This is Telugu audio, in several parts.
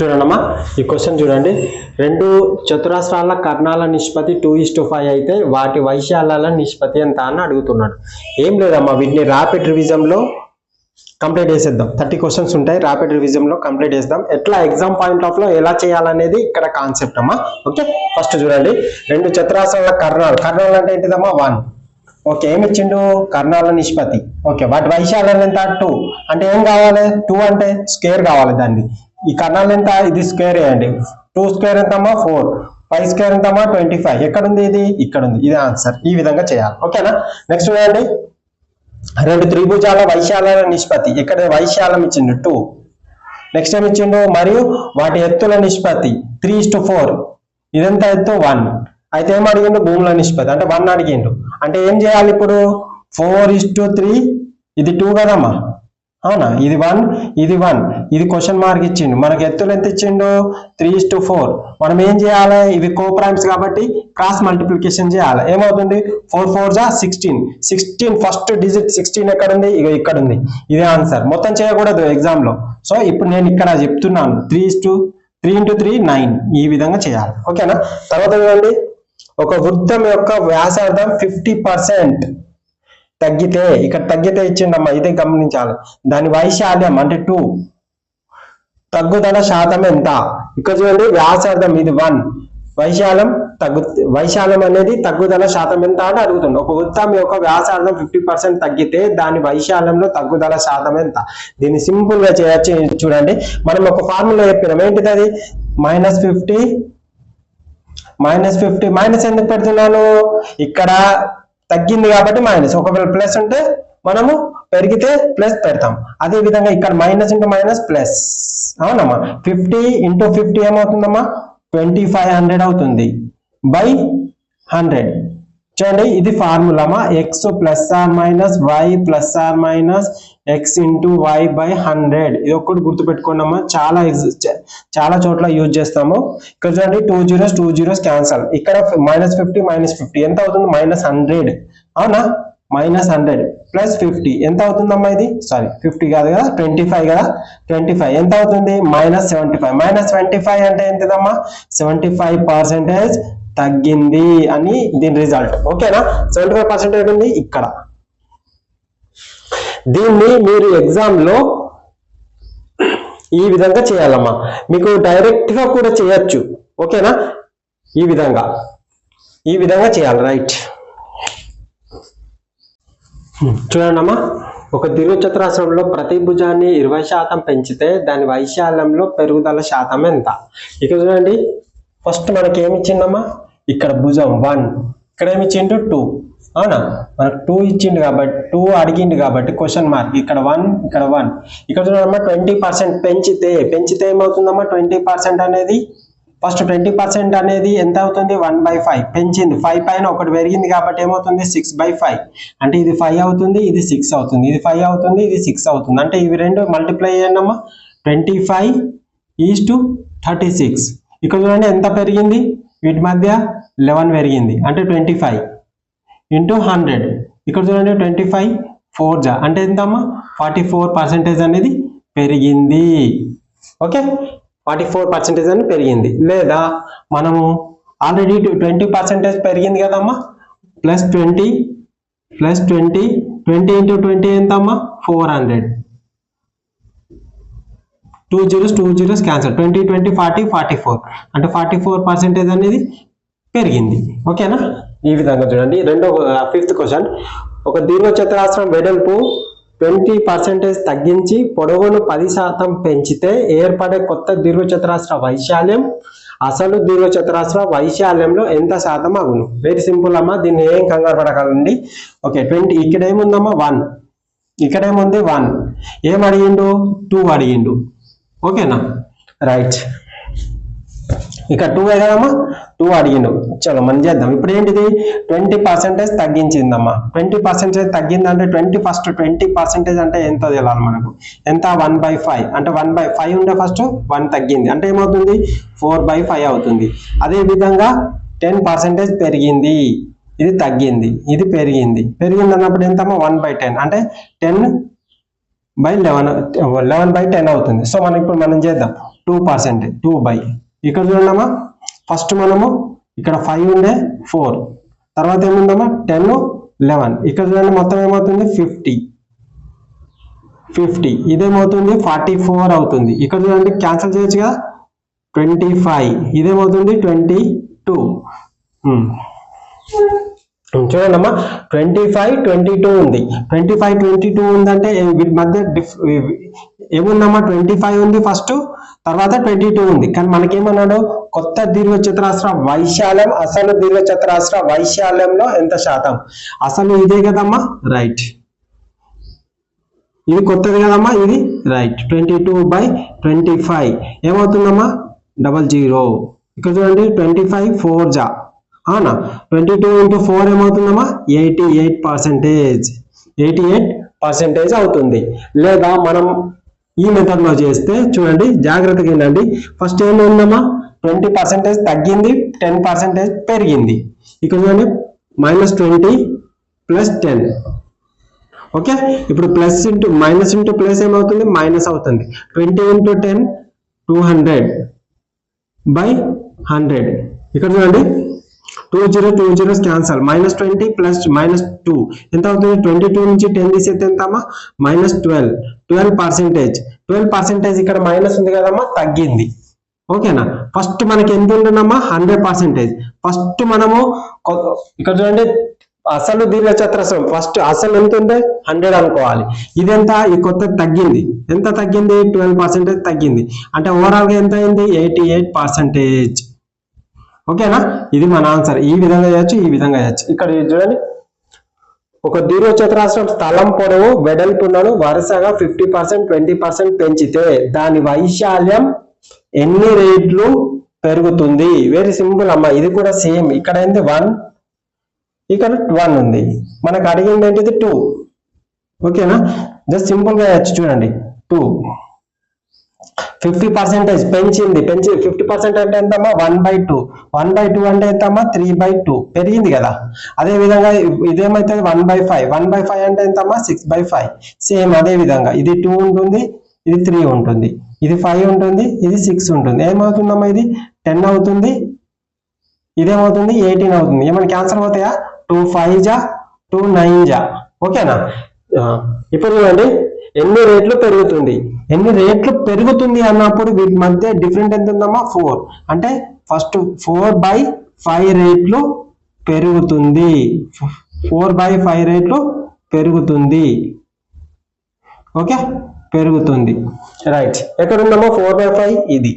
చూడండమ్మా ఈ క్వశ్చన్ చూడండి. రెండు చతురస్రాల కర్ణాల నిష్పత్తి 2:5 అయితే వాటి వైశాల్యాల నిష్పత్తి ఎంత అని అడుగుతున్నాడు. ఏం లేదమ్మా, వీటిని ర్యాపిడ్ రివిజన్లో కంప్లీట్ చేసేద్దాం. 30 క్వశ్చన్స్ ఉంటాయి, ర్యాపిడ్ రివిజన్లో కంప్లీట్ చేద్దాం. ఎట్లా ఎగ్జామ్ పాయింట్ ఆఫ్ లో ఎలా చేయాలనేది ఇక్కడ కాన్సెప్ట్ అమ్మా. ఓకే, ఫస్ట్ చూడండి, రెండు చతురస్రాల కర్ణాలు అంటే ఏంటిదమ్మా 1. ఓకే, ఏమి ఇచ్చిండు? కర్ణాల నిష్పత్తి. ఓకే, వాటి వైశాల్యం ఎంత? 2. అంటే ఏం కావాలి? 2 అంటే స్క్వేర్ కావాలి దాన్ని. ఈ కర్ణాలు ఎంత? ఇది స్క్వేర్ వేయండి. 2 స్క్వేర్ ఎంతమ్మా 4, 5 స్క్వేర్ ఎంతమ్మా 25. ఎక్కడుంది? ఇది ఇక్కడ ఉంది. ఇది ఆన్సర్. ఈ విధంగా చేయాలి. ఓకేనా? నెక్స్ట్ చూడండి, రెండు త్రిభుజాల వైశాల్యాల నిష్పత్తి. ఇక్కడ వైశాల్యం ఇచ్చిండు 2. నెక్స్ట్ ఏమి ఇచ్చిండు? మరియు వాటి ఎత్తుల నిష్పత్తి 3:4. ఇదంతా ఎత్తు 1. అయితే ఏం అడిగిండు? భూముల నిష్పత్తి అంటే 1 అడిగిండు. అంటే ఏం చేయాలి ఇప్పుడు? 4:3. ఇది 2 కదమ్మా, అవునా? ఇది 1, ఇది 1, ఇది క్వశ్చన్ మార్క్ ఇచ్చిండు. మనకి ఎత్తులు ఎంత ఇచ్చిండు? 3:4. మనం ఏం చేయాలి? ఇవి కోప్రైమ్స్ కాబట్టి క్రాస్ మల్టిప్లికేషన్ చేయాలి. ఏమవుతుంది? 4 4 జా 16. 16 ఫస్ట్ డిజిట్ 16 ఎక్కడ ఉంది? ఇక ఇక్కడ ఉంది. ఇదే ఆన్సర్. మొత్తం చేయకూడదు ఎగ్జామ్ లో. సో ఇప్పుడు నేను ఇక్కడ చెప్తున్నాను 3 × 3 9. ఈ విధంగా చేయాలి. ఓకేనా? తర్వాత చూడండి, ఒక వృత్తం యొక్క వ్యాసార్థం 50% తగ్గితే, ఇక్కడ తగ్గితే ఇచ్చిండమ్మా, ఇదే గమనించాలి. దాని వైశాల్యం అంటే 2, తగ్గుదల శాతం ఎంత? ఇక్కడ చూడండి, వ్యాసార్థం ఇది 1, వైశాల్యం అనేది తగ్గుదల శాతం ఎంత అని అడుగుతుంది. ఒక వృత్తం యొక్క వ్యాసార్థం 50% తగ్గితే దాని వైశాల్యంలో తగ్గుదల శాతం ఎంత? దీన్ని సింపుల్ గా చేయొచ్చు. చూడండి, మనం ఒక ఫార్ములా చెప్పినాం. ఏంటిది అది? -50. మైనస్ ఎందుకు పెడుతున్నాను? ఇక్కడ తగ్గింది కాబట్టి మైనస్. ఒకవేళ ప్లస్ ఉంటే మనము పెరిగితే ప్లస్ పెడతాం. అదే విధంగా ఇక్కడ మైనస్ ఇంటూ మైనస్ ప్లస్. అవునమ్మా, 50 × 50 ఏమవుతుందమ్మా? 2500 అవుతుంది బై 100. చూడండి, ఇది ఫార్ములామా. x ± y ± x × y / 100. ఇది ఒక్కటి గుర్తుపెట్టుకోండి అమ్మా, చాలా చోట్ల యూజ్ చేస్తాము. ఇక్కడ చూడండి, 2 zeros క్యాన్సల్. ఇక్కడ -50 ఎంత అవుతుంది? -100. అవునా? -100 + 50 ఎంత అవుతుందమ్మా? ఇది సారీ 50 కాదు కదా, 25 కదా. 25 ఎంత అవుతుంది? -75. -25 అంటే ఏంటిదమ్మా? 75% తగ్గింది అని దీని రిజల్ట్. ఓకేనా? 75% ఉంది ఇక్కడ. దీన్ని మీరు ఎగ్జామ్ లో ఈ విధంగా చేయాలమ్మా. మీకు డైరెక్ట్ గా కూడా చేయొచ్చు. ఓకేనా? ఈ విధంగా చేయాలి. రైట్, చూడండమ్మా, ఒక దీర్ఘచతురస్రంలో ప్రతి భుజాన్ని 20% పెంచితే దాని వైశాల్యంలో పెరుగుదల శాతం ఎంత? ఇక్కడ చూడండి, ఫస్ట్ మనకి ఏమి ఇచ్చిందమ్మా? ఇక్కడ భుజం 1, ఇక్కడ ఏమి ఇచ్చిండు? 2. అవునా? మనకు 2 ఇచ్చిండు కాబట్టి, 2 అడిగిండు కాబట్టి క్వశ్చన్ మార్క్. ఇక్కడ 1, ఇక్కడ 1. ఇక్కడ చూడమ్మా, 20% పెంచితే ఏమవుతుందమ్మా? 20% అనేది ఫస్ట్ 20% అనేది ఎంత అవుతుంది? 1/5. పెంచింది 5 పైన ఒకటి పెరిగింది కాబట్టి ఏమవుతుంది? 6/5. అంటే ఇది 5 అవుతుంది, ఇది 6 అవుతుంది. ఇది 5 అవుతుంది, ఇది 6 అవుతుంది. అంటే ఇవి రెండు మల్టిప్లై చేయండి అమ్మా. 25:36. ఇక్కడ చూడండి ఎంత పెరిగింది? వీటి మధ్య 11 పెరిగింది. అంటే 25 × 100. ఇక్కడ చూడండి, 25 4 జా అంటే ఎంతమ్మా? 44% అనేది పెరిగింది. ఓకే, 44% అని పెరిగింది. లేదా మనము ఆల్రెడీ 20% పెరిగింది కదమ్మా, +20 +20 20 × 20 ఎంతమ్మా? 400. 2 zeros క్యాన్సల్. 20 20 40 44 అంటే 44% అనేది పెరిగింది. ఓకేనా? ఈ విధంగా చూడండి. 5th క్వశ్చన్, ఒక దీర్ఘచతురస్రం వెడల్పు 20% తగ్గించి పొడవును 10% పెంచితే ఏర్పడే కొత్త దీర్ఘచతురస్ర వైశాల్యం అసలు దీర్ఘచతురస్ర వైశాల్యంలో ఎంత శాతం అగును? వెరీ సింపుల్ అమ్మా, దీన్ని ఏం కంగారు పడకండి. ఓకే, 20 ఇక్కడ ఏముందమ్మా? 1. ఇక్కడ ఏముంది? 1. ఏం అడిగిండు? 2 అడిగిండు. ఓకేనా? రైట్, ఇక 2 కదమ్మా, 2 అడిగిండు. చలో మనం చేద్దాం. ఇప్పుడు ఏంటిది? 20% తగ్గించిందమ్మా. 20% తగ్గిందంటే 20% అంటే ఎంత తెలియాలి మనకు? ఎంత? 1/5. అంటే 1/5 ఉంటే ఫస్ట్ 1 తగ్గింది అంటే ఏమవుతుంది? 4/5 అవుతుంది. అదే విధంగా 10% పెరిగింది, ఇది తగ్గింది, ఇది పెరిగింది అన్నప్పుడు ఎంతమ్మా? 1/10 అంటే 10/11 11/10 అవుతుంది. సో మనం ఇప్పుడు చేద్దాం. 2%, 2 బై ఇక్కడ చూడమ్మా ఫస్ట్ మనము ఇక్కడ 5 ఉండే 4, తర్వాత ఏముందమ్మా 10, 11, ఇక్కడ చూడండి మొత్తం ఏమవుతుంది 50, ఇదేమవుతుంది 44 అవుతుంది. ఇక్కడ చూడండి క్యాన్సిల్ చేయొచ్చు కదా 25, ఇదేమవుతుంది 22. చూడండి అమ్మా 25, 22 ఉంది. 25, 22 ఉందంటే వీటి మధ్య ఏముందమ్మా 25 ఉంది ఫస్ట్, తర్వాత 22 ఉంది. కానీ మనకేమన్నాడు కొత్త దీర్ఘచతురస్ర వైశాల్యం అసలు దీర్ఘచతురస్ర వైశాల్యంలో ఎంత శాతం, అసలు ఇదే కదమ్మా రైట్, ఇది కొత్తది కదమ్మా ఇది రైట్. 22/25 ఏమవుతుందమ్మా 00. ఇక్కడ చూడండి 25 4 జా అవునా, 22 into 4 ఏమవుతుందమ్మా 88% అవుతుంది. లేదా మనం ఈ మెథడ్ లో చేస్తే చూడండి జాగ్రత్తగా ఏంటండి, ఫస్ట్ ఏముందమ్మా 20% తగ్గింది, 10% పెరిగింది. ఇక్కడ చూడండి -20 + 10. ఓకే, ఇప్పుడు plus into minus into plus ఏమవుతుంది మైనస్ అవుతుంది. 20 into 10 200/100. ఇక్కడ చూడండి 2 zeros క్యాన్సల్, -20 + -2 ఎంత అవుతుంది, 22 నుంచి 10 తీసేస్తే ఎంతమ్మా -12% ఇక్కడ మైనస్ ఉంది కదమ్మా తగ్గింది. ఓకేనా, ఫస్ట్ మనకి ఎంత ఉంటుందమ్మా 100%. ఫస్ట్ మనము ఇక్కడ చూడండి అసలు దీర్ఘచతురస్రం ఫస్ట్ అసలు ఎంత ఉంటే 100 అనుకోవాలి. ఇదెంత, ఈ కొత్త తగ్గింది, ఎంత తగ్గింది 12% తగ్గింది. అంటే ఓవరాల్ గా ఎంత అయింది 88%. ఓకేనా, ఇది మన ఆన్సర్. ఈ విధంగా చేయొచ్చు, ఈ విధంగా చేయొచ్చు. ఇక్కడ చూడండి ఒక దీర్ఘచతురస్రం స్థలం పొడవు వెడల్పులను వరుసగా 50%, 20% పెంచితే దాని వైశాల్యం ఎన్ని రేట్లు పెరుగుతుంది. వెరీ సింపుల్ అమ్మా, ఇది కూడా సేమ్. ఇక్కడ ఏంది 1, ఇక్కడ 1 ఉంది, మనకు అడిగింది ఏంటిది 2. ఓకేనా, జస్ట్ సింపుల్ గా చేయొచ్చు. చూడండి 2 50% పెంచింది, 50% అంటే ఎంతమ్మా 1/2. 1/2 అంటే ఎంతమ్మా 3/2 పెరిగింది కదా. అదే విధంగా ఇదేమైతుంది 1/5. 1/5 అంటే ఎంతమ్మా 6/5. సేమ్ అదే విధంగా ఇది 2 ఉంటుంది, ఇది 3 ఉంటుంది, ఇది 5 ఉంటుంది, ఇది 6 ఉంటుంది. ఏమవుతుందమ్మా ఇది 10 అవుతుంది, ఇదేమవుతుంది 18 అవుతుంది. ఏమైనా క్యాన్సల్ అవుతాయా 2 5 జా 2 9 జా. ఓకేనా, ఇప్పుడు చూడండి ఎన్ని రేట్లు పెరుగుతుంది. ఎన్ని రేట్లు పెరుగుతుంది అన్నప్పుడు వీటి మధ్య డిఫరెంట్ ఎంత ఉందమ్మా 4. అంటే ఫస్ట్ 4/5 రేట్లు పెరుగుతుంది, 4/5 రేట్లు పెరుగుతుంది. ఓకే, పెరుగుతుంది రైట్. ఎక్కడ ఉందమ్మా 4/5 ఇది.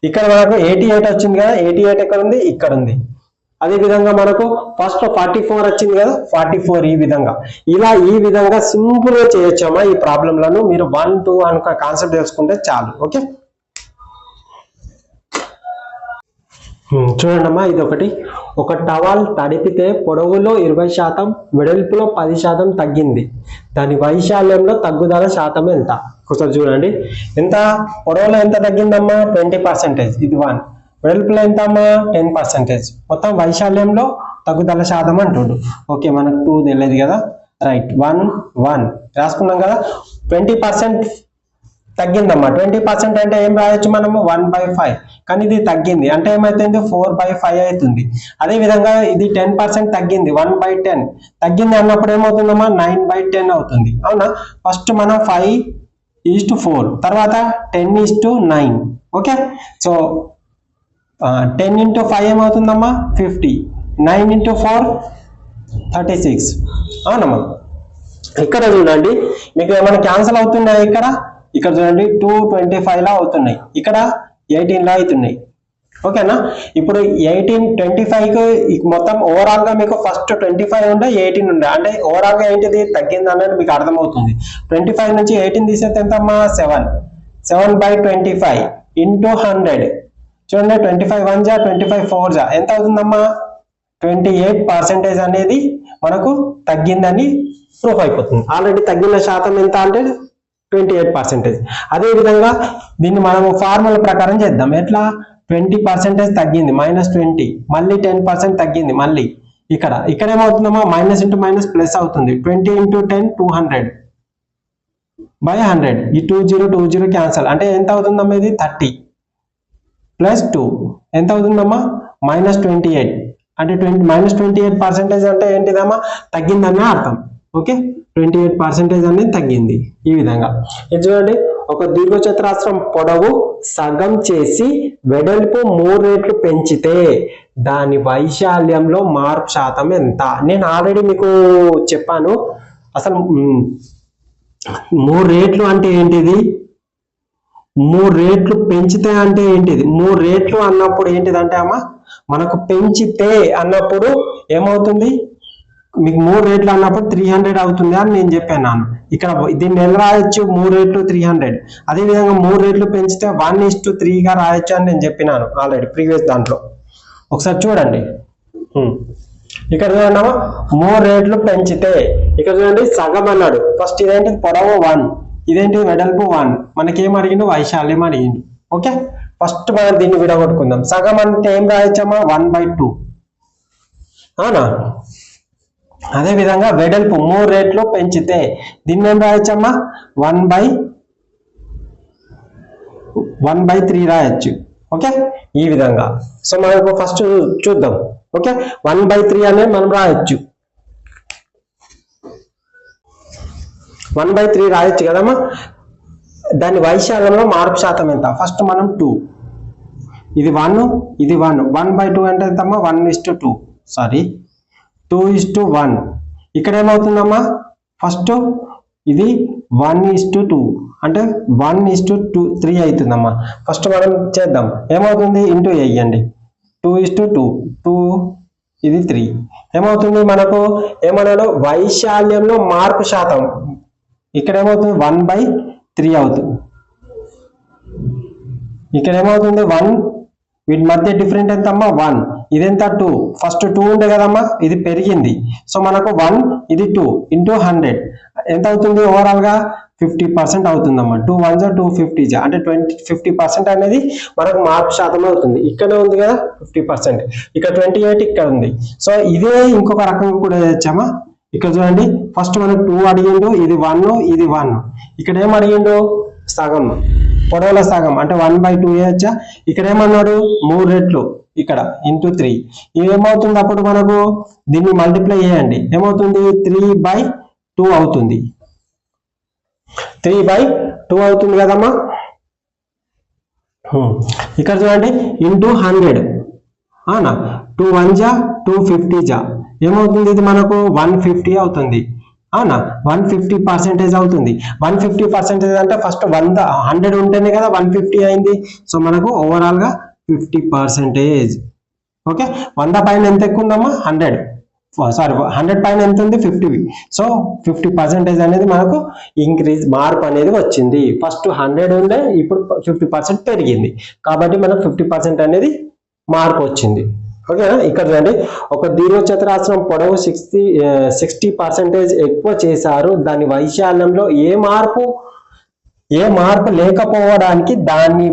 ఇక్కడ మనకు 88 వచ్చింది కదా, 88 ఎక్కడ ఉంది, ఇక్కడ ఉంది. అదే విధంగా మనకు ఫస్ట్ 44 వచ్చింది కదా, 44 ఈ విధంగా. ఇలా ఈ విధంగా సింపుల్ గా చేయొచ్చమ్మా ఈ ప్రాబ్లంలను. మీరు 1 2 అనుక కాన్సెప్ట్ తెలుసుకుంటే చాలు. ఓకే, చూడండి అమ్మా ఇది ఒకటి. ఒక టవల్ తడిపితే పొడవులో 20%, వెడల్పులో 10% తగ్గింది. దాని వైశాల్యంలో తగ్గుదల శాతం ఎంత? ఒకసారి చూడండి, ఎంత పొడవులో ఎంత తగ్గిందమ్మా 20%, ఇది 1. వెడల్పులో ఎంత అమ్మా 10%. మొత్తం వైశాల్యంలో తగ్గుదల శాతం అంటుండు. ఓకే, మనకు 2 తెలియదు కదా రైట్. 1 1 రాసుకున్నాం కదా. 20% తగ్గిందమ్మా. 20% అంటే ఏం రాయొచ్చు మనము 1/5. కానీ ఇది తగ్గింది అంటే ఏమైతుంది 4/5 అవుతుంది. అదే విధంగా ఇది 10% తగ్గింది, 1/10 తగ్గింది అన్నప్పుడు ఏమవుతుందమ్మా 9/10 అవుతుంది. అవునా, ఫస్ట్ మనం 5:4, తర్వాత 10:9. Okay, so 10 into 5 ఏమవుతుందమ్మా 50, 9 into 4 36. అవునమ్మా, ఇక్కడ చూడండి మీకు ఏమైనా క్యాన్సల్ అవుతున్నాయి. ఇక్కడ చూడండి 225 లా అవుతున్నాయి, ఇక్కడ 18 లా అవుతున్నాయి. ఓకేనా, ఇప్పుడు 25కి మొత్తం ఓవరాల్ గా మీకు ఫస్ట్ 25 ఉండే 18 ఉండే, అంటే ఓవరాల్ గా ఏంటిది తగ్గింది అనేది మీకు అర్థమవుతుంది. 25 నుంచి 18 తీసేస్తే ఎంతమ్మా 7. 7/25 into 100. చూడండి 25 1 జా 25 4 జా ఎంత అవుతుందమ్మా 28% అనేది మనకు తగ్గిందని ప్రూఫ్ అయిపోతుంది. ఆల్రెడీ తగ్గిన శాతం ఎంత అంటే 28%. అదే విధంగా దీన్ని మనము ఫార్ములా ప్రకారం చేద్దాం. ఎట్లా 20% తగ్గింది -20, మళ్ళీ 10% తగ్గింది, మళ్ళీ ఇక్కడ ఏమవుతుందమ్మా మైనస్ ఇంటూ మైనస్ ప్లస్ అవుతుంది. 20 into 10 200/100. ఈ 20 20 క్యాన్సల్ అంటే ఎంత అవుతుందమ్మా ఇది 30. ప్లస్ 2 ఎంత అవుతుందమ్మా -28 అంటే -28% అంటే ఏంటిదమ్మా తగ్గిందనే అర్థం. ఓకే 28% అనేది తగ్గింది. ఈ విధంగా ఇది చూడండి, ఒక దీర్ఘచతురస్రం పొడవు సగం చేసి వెడల్పు 3 రెట్లు పెంచితే దాని వైశాల్యంలో మార్పు శాతం ఎంత? నేను ఆల్రెడీ మీకు చెప్పాను. అసలు 3 రెట్లు అంటే ఏంటిది, 3 రెట్లు పెంచితే అంటే ఏంటిది? 3 రెట్లు అన్నప్పుడు ఏంటిదంటే అమ్మా మనకు పెంచితే అన్నప్పుడు ఏమవుతుంది, మీకు 3 రెట్లు అన్నప్పుడు 300 అవుతుంది అని నేను చెప్పాను. ఇక్కడ దీన్ని ఎలా రాయొచ్చు, 3 రెట్లు 300. అదేవిధంగా 3 రెట్లు పెంచితే 1:3గా రాయొచ్చు అని నేను చెప్పినాను ఆల్రెడీ ప్రీవియస్ దాంట్లో. ఒకసారి చూడండి. ఇక్కడ చూడండి 3 రెట్లు పెంచితే ఇక్కడ చూడండి సగం అన్నాడు. ఫస్ట్ ఇదేంటి పొడవు 1, ఇదేంటి వెడల్పు 1. మనకేం అడిగిండు, వైశాల్యం అడిగిండు. ఓకే ఫస్ట్ మనం దీన్ని విడగొట్టుకుందాం. సగం అంటే ఏం రాయొచ్చమ్మా 1/2 అవునా. అదేవిధంగా వెడల్పు 3 రెట్లు పెంచితే దీన్ని ఏం రాయొచ్చమ్మా 1/3 రాయొచ్చు. ఓకే ఈ విధంగా. సో మనం ఫస్ట్ చూద్దాం. ఓకే 1/3 అనేది మనం రాయొచ్చు, 1/3 రాయొచ్చు కదమ్మా. దాని వైశాల్యంలో మార్పు శాతం ఎంత? ఫస్ట్ మనం 2, ఇది 1, ఇది 1, 1/2 అంటే ఎంతమ్మా 1:2 సారీ 2:1. ఇక్కడ ఏమవుతుందమ్మా ఫస్ట్ ఇది 1:2 అంటే 1:3 అవుతుందమ్మా. ఫస్ట్ మనం చేద్దాం. ఏమవుతుంది ఇంటూ వేయండి, 2:2 2 ఇది 3 ఏమవుతుంది మనకు ఏమన్నాడు వైశాల్యంలో మార్పు శాతం. ఇక్కడ ఏమవుతుంది 1/3 అవుతుంది. ఇక్కడ ఏమవుతుంది 1, వీటి మధ్య డిఫరెంట్ ఎంతమ్మా 1, ఇదెంత 2. ఫస్ట్ 2 ఉండే కదమ్మా, ఇది పెరిగింది. సో మనకు 1 ఇది 2 ఇంటూ 100 ఎంత అవుతుంది ఓవరాల్ గా 50% అవుతుందమ్మా. 2 1 250 అంటే 50% అనేది మనకు మార్పు శాతం అవుతుంది. ఇక్కడే ఉంది కదా 50%, ఇక్కడ 28 ఇక్కడ ఉంది. సో ఇదే ఇంకొక రకంగా కూడా చేయొచ్చమ్మా. ఇక్కడ చూడండి ఫస్ట్ మనకు 2 అడిగిండు, ఇది 1 ఇది 1. ఇక్కడ ఏం అడిగిండు సగం, పొడవుల సగం అంటే 1/2 వేయచ్చా. ఇక్కడ ఏమన్నాడు 3 రెట్లు ఇక్కడ ఇంటూ 3. ఇది ఏమవుతుంది అప్పుడు మనకు దీన్ని మల్టిప్లై చేయండి, ఏమవుతుంది 3/2 అవుతుంది. 3/2 అవుతుంది కదమ్మా. ఇక్కడ చూడండి ఇంటూ 100 అవునా, 2 1 జా 250 ఏమవుతుంది, ఇది మనకు 150 అవుతుంది అవునా. 150% అవుతుంది. 150% అంటే ఫస్ట్ 100 ఉంటేనే కదా 150 అయింది. సో మనకు ఓవరాల్ గా 50%. ఓకే 100 పైన ఎంత ఎక్కువ ఉందమ్మా 100 సారీ 100 పైన ఎంత ఉంది 50. సో 50% అనేది మనకు ఇంక్రీజ్ మార్పు అనేది వచ్చింది. ఫస్ట్ 100 ఉండే ఇప్పుడు 50% పెరిగింది కాబట్టి మనకు 50% అనేది మార్పు వచ్చింది. ఓకేనా. ఇక్కడ చూడండి ఒక దీర్ఘచతురస్రం పొడవు 60% ఎక్కువ చేశారు, దాని వైశాల్యంలో ఏ మార్పు లేకపోవడానికి దాని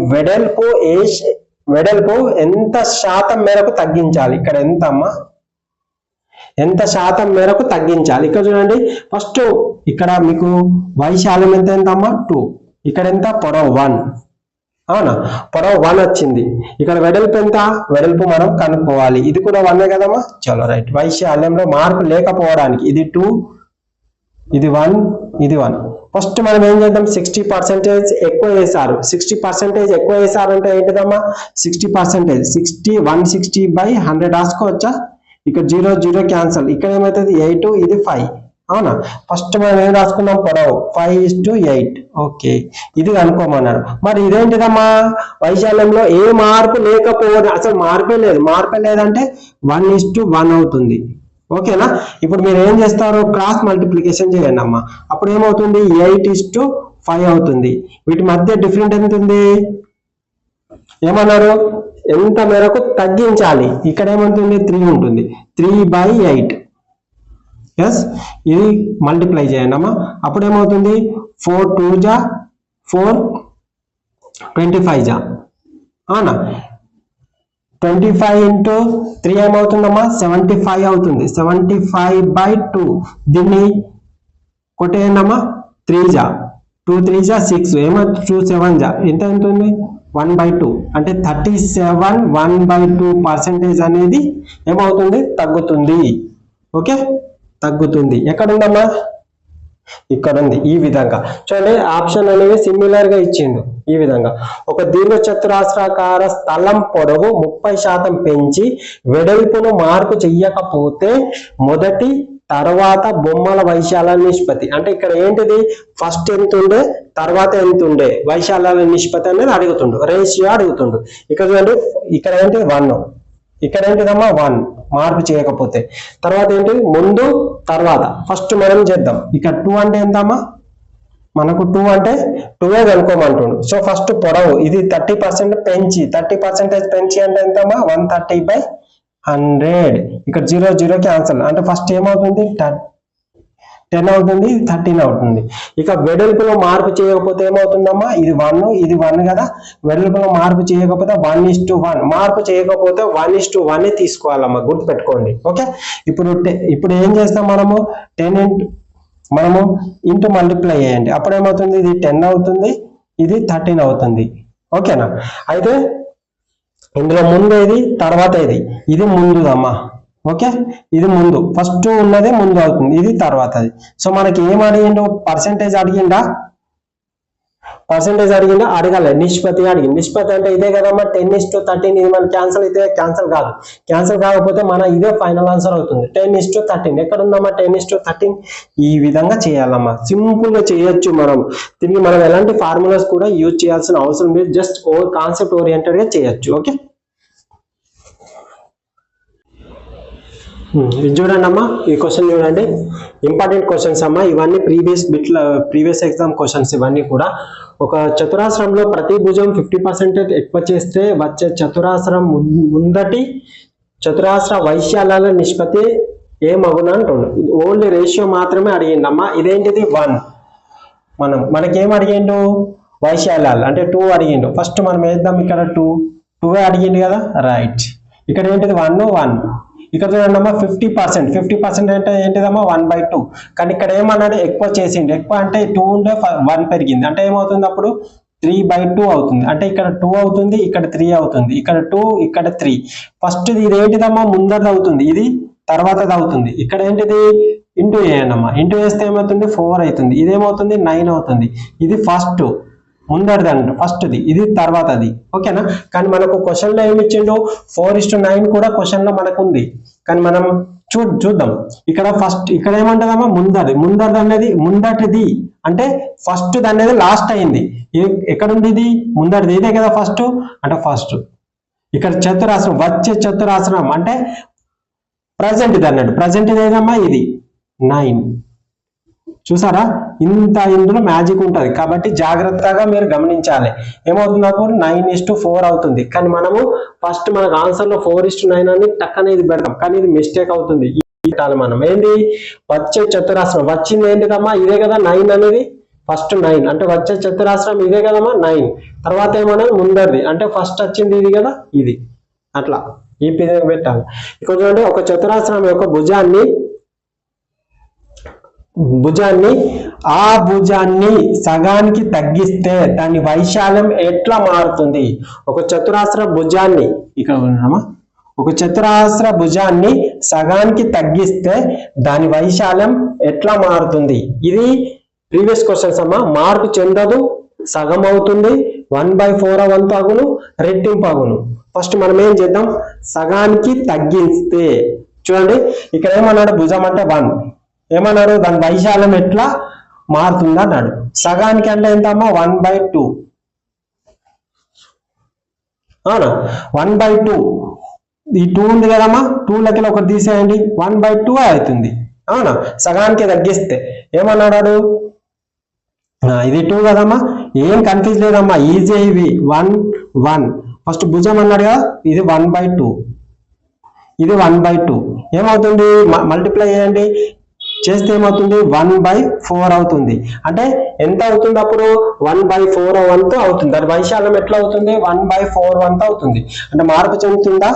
వెడల్పు ఎంత శాతం మేరకు తగ్గించాలి. ఇక్కడ ఎంత అమ్మా ఎంత శాతం మేరకు తగ్గించాలి. ఇక్కడ చూడండి ఫస్ట్ ఇక్కడ మీకు వైశాల్యం ఎంత అమ్మా 2, ఇక్కడ ఎంత పొడవు 1 అవునా, పొడవు 1 వచ్చింది. ఇక్కడ వెడల్పు ఎంత, వెడల్పు మనం కనుక్కోవాలి. ఇది కూడా 1 కదమ్మా. చలో రైట్. వైశాల్యంలో మార్పు లేకపోవడానికి ఇది 2 ఇది 1 ఇది 1. ఫస్ట్ మనం ఏం చేద్దాం 60% ఎక్కువ వేశారు. 60% ఎక్కువ వేశారంటే ఏంటిదమ్మా 60% 160/100 రాసుకోవచ్చా. ఇక్కడ 0 0 క్యాన్సల్. ఇక్కడ ఏమవుతుంది 8 ఇది 5 అవునా. ఫస్ట్ మనం ఏం రాసుకున్నాం పొడవు 5:8. ఓకే ఇది కనుక్కోమన్నారు. మరి ఇదేంటిదమ్మా వైశాల్యంలో ఏ మార్పు లేకపోవడం, అసలు మార్పే లేదంటే 1:1 అవుతుంది. ఓకేనా. ఇప్పుడు మీరు ఏం చేస్తారు క్రాస్ మల్టిప్లికేషన్ చేయండి అమ్మా. అప్పుడు ఏమవుతుంది 8:5 అవుతుంది. వీటి మధ్య డిఫరెంట్ ఎంత ఉంది ఏమన్నారు ఎంత మేరకు తగ్గించాలి. ఇక్కడ ఏమవుతుంది 3 ఉంటుంది, 3/8. ఎస్ ఇది మల్టిప్లై చేయండి అమ్మా. అప్పుడు ఏమవుతుంది 4 2 జా 4 25 అవునా. 25 into 3 ఏమవుతుందమ్మా 75 అవుతుంది. 75/2 దీన్ని కొట్టేయండి అమ్మా. 3 జా 2 3 జా 6 ఏమో 2 7 జా ఎంత ఉంటుంది 1/2 అంటే 37 1/2% అనేది ఏమవుతుంది తగ్గుతుంది. ఓకే, తగ్గుతుంది. ఎక్కడ ఉందమ్మా? ఇక్కడ ఉంది. ఈ విధంగా చూడండి, ఆప్షన్ అనేది సిమిలర్ గా ఇచ్చిండు. ఈ విధంగా ఒక దీర్ఘ చతురస్రాకార స్థలం పొడవు 30% పెంచి వెడల్పును మార్పు చెయ్యకపోతే మొదటి తర్వాత బొమ్మల వైశాల్య నిష్పత్తి అంటే ఇక్కడ ఏంటిది? ఫస్ట్ ఎంత ఉండే, తర్వాత ఎంత ఉండే వైశాల్యాల నిష్పత్తి అనేది అడుగుతుండు, రేషియో అడుగుతుండు. ఇక్కడ చూడండి, ఇక్కడ ఏంటి 1, ఇక్కడ ఏంటిదమ్మా 1 మార్పు చేయకపోతే, తర్వాత ఏంటి ముందు తర్వాత. ఫస్ట్ మనం చేద్దాం. ఇక్కడ 2 అంటే ఎంతమ్మా? మనకు 2 అంటే 2 కనుక్కోమంటుండు. సో ఫస్ట్ పొడవు ఇది 30% పెంచి, 30% పెంచి అంటే ఎంతమ్మా? 130/100. ఇక్కడ 0 0 క్యాన్సల్ అంటే ఫస్ట్ ఏమవుతుంది? 10 అవుతుంది, 13 అవుతుంది. ఇక వెడల్పులో మార్పు చేయకపోతే ఏమవుతుందమ్మా? ఇది 1, ఇది 1 కదా. వెడల్పులో మార్పు చేయకపోతే 1:1, మార్పు చేయకపోతే 1:1 తీసుకోవాలమ్మా, గుర్తుపెట్టుకోండి. ఓకే, ఇప్పుడు ఏం చేస్తాం మనము? 10 మనము ఇంటూ మల్టిప్లై చేయండి. అప్పుడు ఏమవుతుంది? ఇది 10 అవుతుంది, ఇది 13 అవుతుంది. ఓకేనా? అయితే ఇందులో ముందు ఇది, తర్వాత ఇది ముందుదమ్మా. ఓకే, ఇది ముందు, ఫస్ట్ ఉన్నదే ముందు అవుతుంది, ఇది తర్వాతది. సో మనకి ఏం అడిగిండు? పర్సెంటేజ్ అడిగిందా? పర్సెంటేజ్ అడిగిందా? అడగాలి. నిష్పత్తి అడిగింది. నిష్పత్తి అంటే ఇదే కదమ్మా, 10:13. ఇది మన క్యాన్సల్ అయితే క్యాన్సల్ కాదు. క్యాన్సల్ కాకపోతే మన ఇదే ఫైనల్ ఆన్సర్ అవుతుంది. 10:13 ఎక్కడ ఉందమ్మా? 10:13. ఈ విధంగా చేయాలమ్మా, సింపుల్ గా చేయొచ్చు. దీనికి మనం ఎలాంటి ఫార్ములాస్ కూడా యూజ్ చేయాల్సిన అవసరం లేదు. జస్ట్ కాన్సెప్ట్ ఓరియంటెడ్ గా చేయొచ్చు. ఓకే, ఇది చూడండి అమ్మా, ఈ క్వశ్చన్ చూడండి, ఇంపార్టెంట్ క్వశ్చన్స్ అమ్మా. ఇవన్నీ ప్రీవియస్ ఎగ్జామ్ క్వశ్చన్స్. ఇవన్నీ కూడా ఒక చతురాస్రంలో ప్రతి భుజం 50% ఎక్కువ చేస్తే వచ్చే చతురాస్రం ముందటి చతురాస్ర వైశాల్యాల నిష్పత్తి ఏమగున అంటుండు. ఓన్లీ రేషియో మాత్రమే అడిగిందమ్మా. ఇదేంటిది? 1. మనకేం అడిగిండు? వైశాల్యాలు అంటే 2 అడిగిండు. ఫస్ట్ మనం వేద్దాం. ఇక్కడ 2 అడిగిండు కదా, రైట్. ఇక్కడ ఏంటిది? 1 1. ఇక్కడ చూడండి అమ్మా, 50% అంటే ఏంటిదమ్మా? 1/2. కానీ ఇక్కడ ఏమన్నాడు? ఎక్కువ చేసిండు. ఎక్కువ అంటే 2 ఉంటే 1 పెరిగింది అంటే ఏమవుతుంది? అప్పుడు 3/2 అవుతుంది. అంటే ఇక్కడ 2 అవుతుంది, ఇక్కడ 3 అవుతుంది. ఇక్కడ 2, ఇక్కడ 3. ఫస్ట్ ఇది ఏంటిదమ్మా? ముందరది అవుతుంది, ఇది తర్వాతది అవుతుంది. ఇక్కడ ఏంటిది? ఇంటూ చేయండి అమ్మా. ఇంటూ చేస్తే ఏమవుతుంది? 4 అవుతుంది. ఇదేమవుతుంది? 9 అవుతుంది. ఇది ఫస్ట్ ముందరిది అంట, ఫస్ట్ది, ఇది తర్వాతది. ఓకేనా? కానీ మనకు క్వశ్చన్ లో ఏమి ఇచ్చిండు? 4:9 కూడా క్వశ్చన్ లో మనకు ఉంది. కానీ మనం చూద్దాం. ఇక్కడ ఫస్ట్ ఇక్కడ ఏమంటదమ్మా? ముందరిది అనేది ముందటిది అంటే ఫస్ట్ అనేది లాస్ట్ అయింది. ఎక్కడుంది? ఇది ముందరిది, ఇదే కదా ఫస్ట్ అంటే ఫస్ట్. ఇక్కడ చతురాస్రం, వచ్చే చతురాస్రం అంటే ప్రజెంట్ ఇది అన్నాడు. ప్రజెంట్ ఇది ఏదమ్మా? ఇది 9. చూసారా? ఇందులో మ్యాజిక్ ఉంటుంది కాబట్టి జాగ్రత్తగా మీరు గమనించాలి. ఏమవుతుంది? అప్పుడు 9:4 అవుతుంది. కానీ మనము ఫస్ట్ మనకు ఆన్సర్ లో 4:9 అని టక్కన ఇది పెడతాం, కానీ ఇది మిస్టేక్ అవుతుంది. మనం ఏంటి? వచ్చే చతురాస్రం వచ్చింది ఏంటిదమ్మా? ఇదే కదా 9 అనేది. ఫస్ట్ 9 అంటే వచ్చే చతురాస్రం ఇదే కదమ్మా 9. తర్వాత ఏమన్నా ముందరిది అంటే ఫస్ట్ వచ్చింది ఇది కదా, ఇది అట్లా ఈ విధంగా పెట్టాలి. ఇక్కడ చూడండి, ఒక చతురాస్రం యొక్క భుజాన్ని ఆ భుజాన్ని సగానికి తగ్గిస్తే దాని వైశాల్యం ఎట్లా మారుతుంది? ఒక చతురాస్ర భుజాన్ని ఇక్కడ ఉన్నామా, ఒక చతురాస్ర భుజాన్ని సగానికి తగ్గిస్తే దాని వైశాల్యం ఎట్లా మారుతుంది? ఇది ప్రీవియస్ క్వశ్చన్స్ అమ్మా. మార్పు చెందదు, సగం అవుతుంది, 1/4 వంతు అగును, రెట్టింపు అగును. ఫస్ట్ మనం ఏం చేద్దాం? సగానికి తగ్గిస్తే చూడండి, ఇక్కడ ఏమన్నాడు? భుజం అంటే 1 ఏమన్నారు? దాని వైశాల్యం ఎట్లా మారుతుంది అన్నాడు. సగానికి అంటే ఎంతమ్మా? 1/2. అవునా? 1/2. ఈ 2 ఉంది కదమ్మా, 2 లెక్కలు ఒకటి తీసేయండి, 1/2 అవుతుంది. అవునా? సగానికి తగ్గిస్తే ఏమన్నాడు? ఇది 2 కదమ్మా, ఏం కన్ఫ్యూజ్ లేదమ్మా, ఈజీ. ఇవి 1 1 ఫస్ట్ భుజం అన్నాడు కదా, ఇది 1/2, ఇది 1/2. ఏమవుతుంది? మల్టిప్లై చేయండి, చేస్తే ఏమవుతుంది? 1/4 అవుతుంది. అంటే ఎంత అవుతుంది? అప్పుడు 1/4 వంతు అవుతుంది. దాని వైశాల్యం ఎట్లా అవుతుంది? 1/4 వంతు అవుతుంది. అంటే మార్పు చెందుతుందా?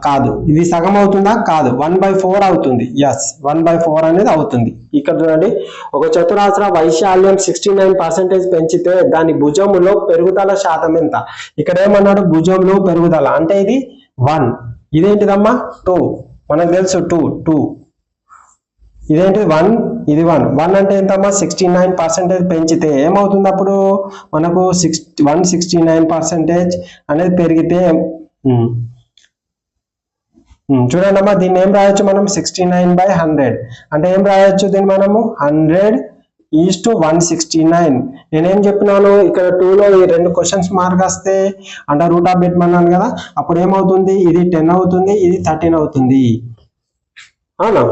కాదు. ఇది సగం అవుతుందా? కాదు. 1/4 అవుతుంది. ఎస్, 1/4 అనేది అవుతుంది. ఇక్కడ చూడండి, ఒక చతురాస్ర వైశాల్యం 69% పెంచితే దాని భుజములో పెరుగుదల శాతం ఎంత? ఇక్కడ ఏమన్నాడు? భుజంలో పెరుగుదల అంటే ఇది 1, ఇదేంటిదమ్మా 2, మనకు తెలుసు 2 ఇదేంటి 1, ఇది 1 అంటే ఎంతమ్మా 69% పెంచితే ఏమవుతుంది? అప్పుడు మనకు 169% అనేది పెరిగితే చూడండి అమ్మా, దీన్ని ఏం రాయొచ్చు మనం? 69/100 అంటే ఏం రాయొచ్చు దీన్ని మనము? 100:169. నేనేం చెప్పినాను? ఇక్కడ 2లో ఈ 2 క్వశ్చన్స్ మార్క్ వస్తే అండర్ రూట్ ఆఫ్ పెట్టమన్నాను కదా, అప్పుడు ఏమవుతుంది? ఇది 10 అవుతుంది, ఇది 13 అవుతుంది. అవునా?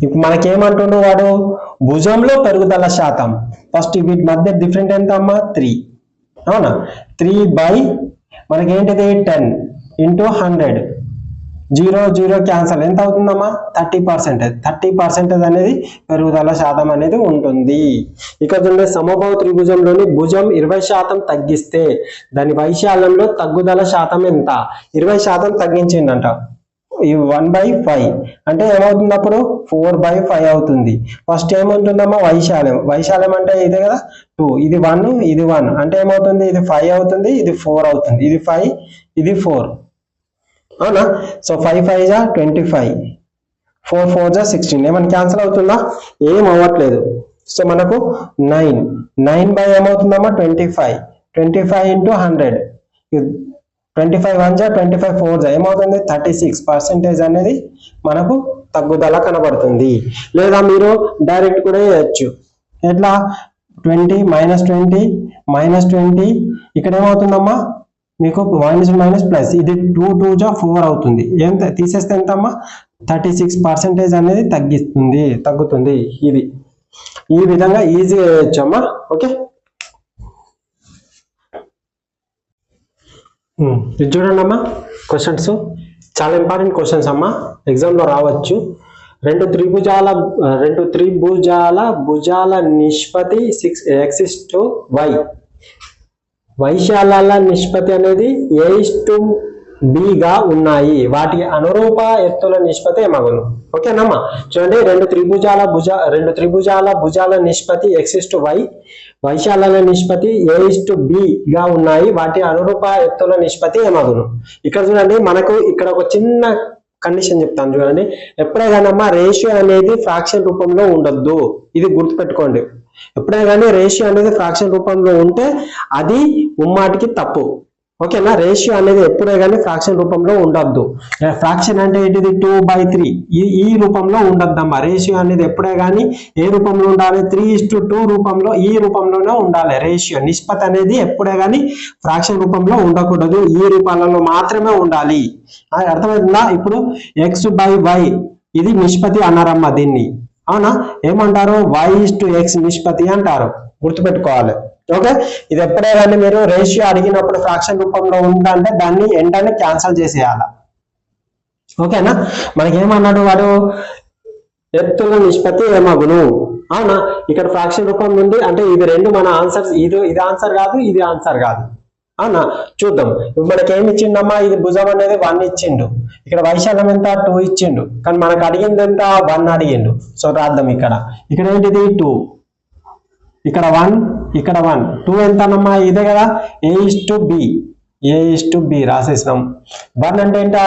ఇప్పుడు మనకేమంటుండు వాడు? భుజంలో పెరుగుదల శాతం. ఫస్ట్ వీటి మధ్య డిఫరెంట్ ఎంత అమ్మా? 3. అవునా? 3 మనకేంటిది 10 × 100, 0 క్యాన్సల్. ఎంత అవుతుందమ్మా? 30%. 30% అనేది పెరుగుదల శాతం అనేది ఉంటుంది. ఇక్కడ చూడండి, సమబాహు త్రిభుజంలోని భుజం 20% తగ్గిస్తే దాని వైశాల్యంలో తగ్గుదల శాతం ఎంత? 20% తగ్గించిందంట. ఈ 1/5 అంటే ఏమవుతుంది? అప్పుడు 4/5 అవుతుంది. ఫస్ట్ ఏమవుతుందమ్మా? వైశాల్యం అంటే ఇదే కదా 2, ఇది 1, ఇది 1 అంటే ఏమవుతుంది? ఇది 5 అవుతుంది, ఇది 4 అవుతుంది, ఇది 5, ఇది 4. అవునా? సో 5 × 5 = 25, 4 × 4 = 16. ఏమైనా క్యాన్సిల్ అవుతుందా? ఏం అవ్వట్లేదు. సో మనకు 9 ఏమవుతుందమ్మా? 25. 25 × 100, 25 1 = 25, 4 ఏమవుతుంది? 36% అనేది మనకు తగ్గుదల కనబడుతుంది. లేదా మీరు డైరెక్ట్ కూడా చేయొచ్చు. ఎట్లా? 20 - 20 ఇక్కడ ఏమవుతుందమ్మా? మీకు మైనస్ ఇది 2 × 2 = 4 అవుతుంది. ఎంత తీసేస్తే ఎంతమ్మా? 36% అనేది తగ్గుతుంది. ఇది ఈ విధంగా ఈజీగా చేయొచ్చమ్మా. ఓకే, ఇది చూడండి అమ్మా, క్వశ్చన్స్ చాలా ఇంపార్టెంట్ క్వశ్చన్స్ అమ్మా, ఎగ్జామ్లో రావచ్చు. రెండు త్రిభుజాల భుజాల నిష్పత్తి 6x/y. వైశాల్యాల నిష్పత్తి అనేది a/b గా ఉన్నాయి. వాటి అనురూప ఎత్తుల నిష్పత్తి ఏమగును? ఓకేనమ్మా. చూడండి, రెండు త్రిభుజాల భుజాల నిష్పత్తి x/y, వైశాల్యాల నిష్పత్తి a/b గా ఉన్నాయి. వాటి అనురూప ఎత్తుల నిష్పత్తి ఏమగును? ఇక్కడ చూడండి, మనకు ఇక్కడ ఒక చిన్న కండిషన్ చెప్తాను చూడండి. ఎప్పుడైనా రేషియో అనేది ఫ్రాక్షన్ రూపంలో ఉండొద్దు. ఇది గుర్తుపెట్టుకోండి. ఎప్పుడైనా కానీ రేషియో అనేది ఫ్రాక్షన్ రూపంలో ఉంటే అది ముమ్మాటికి తప్పు. ఓకేనా? రేషియో అనేది ఎప్పుడే కానీ ఫ్రాక్షన్ రూపంలో ఉండొద్దు. ఫ్రాక్షన్ అంటే ఏంటిది? 2/3 ఈ రూపంలో ఉండొద్దమ్మా. రేషియో అనేది ఎప్పుడే కానీ ఏ రూపంలో ఉండాలి? 3:2 రూపంలో, ఈ రూపంలోనే ఉండాలి. రేషియో నిష్పత్తి అనేది ఎప్పుడే కానీ ఫ్రాక్షన్ రూపంలో ఉండకూడదు. ఈ రూపాలలో మాత్రమే ఉండాలి. అర్థమవుతుందా? ఇప్పుడు x/y ఇది నిష్పత్తి అన్నారమ్మా దీన్ని. అవునా? ఏమంటారు? y/x నిష్పత్తి అంటారు. గుర్తుపెట్టుకోవాలి. ఓకే, ఇది ఎప్పుడే కానీ మీరు రేషియో అడిగినప్పుడు ఫ్రాక్షన్ రూపంలో ఉందంటే దాన్ని ఎండని క్యాన్సల్ చేసేయాలి. ఓకేనా? మనకి ఏమన్నాడు వాడు? ఎత్తుల నిష్పత్తి ఏమగును. అవునా? ఇక్కడ ఫ్రాక్షన్ రూపం ఉంది అంటే ఇవి రెండు మన ఆన్సర్స్. ఇది ఆన్సర్ కాదు, ఇది ఆన్సర్ కాదు. అవునా? చూద్దాం. ఇప్పుడు మనకి ఏమి ఇచ్చిండమ్మా? ఇది భుజం అనేది 1 ఇచ్చిండు. ఇక్కడ వైశాల్యం ఎంత? 2 ఇచ్చిండు. కానీ మనకు అడిగింది ఎంత? 1 అడిగిండు. సో రాద్దాం. ఇక్కడ ఏంటిది? 2. ఇక్కడ 1, ఇక్కడ 1. 2 ఎంతనమ్మా? ఇదే కదా, a/b రాసేసినాం. 1 అంటే ఏంటా?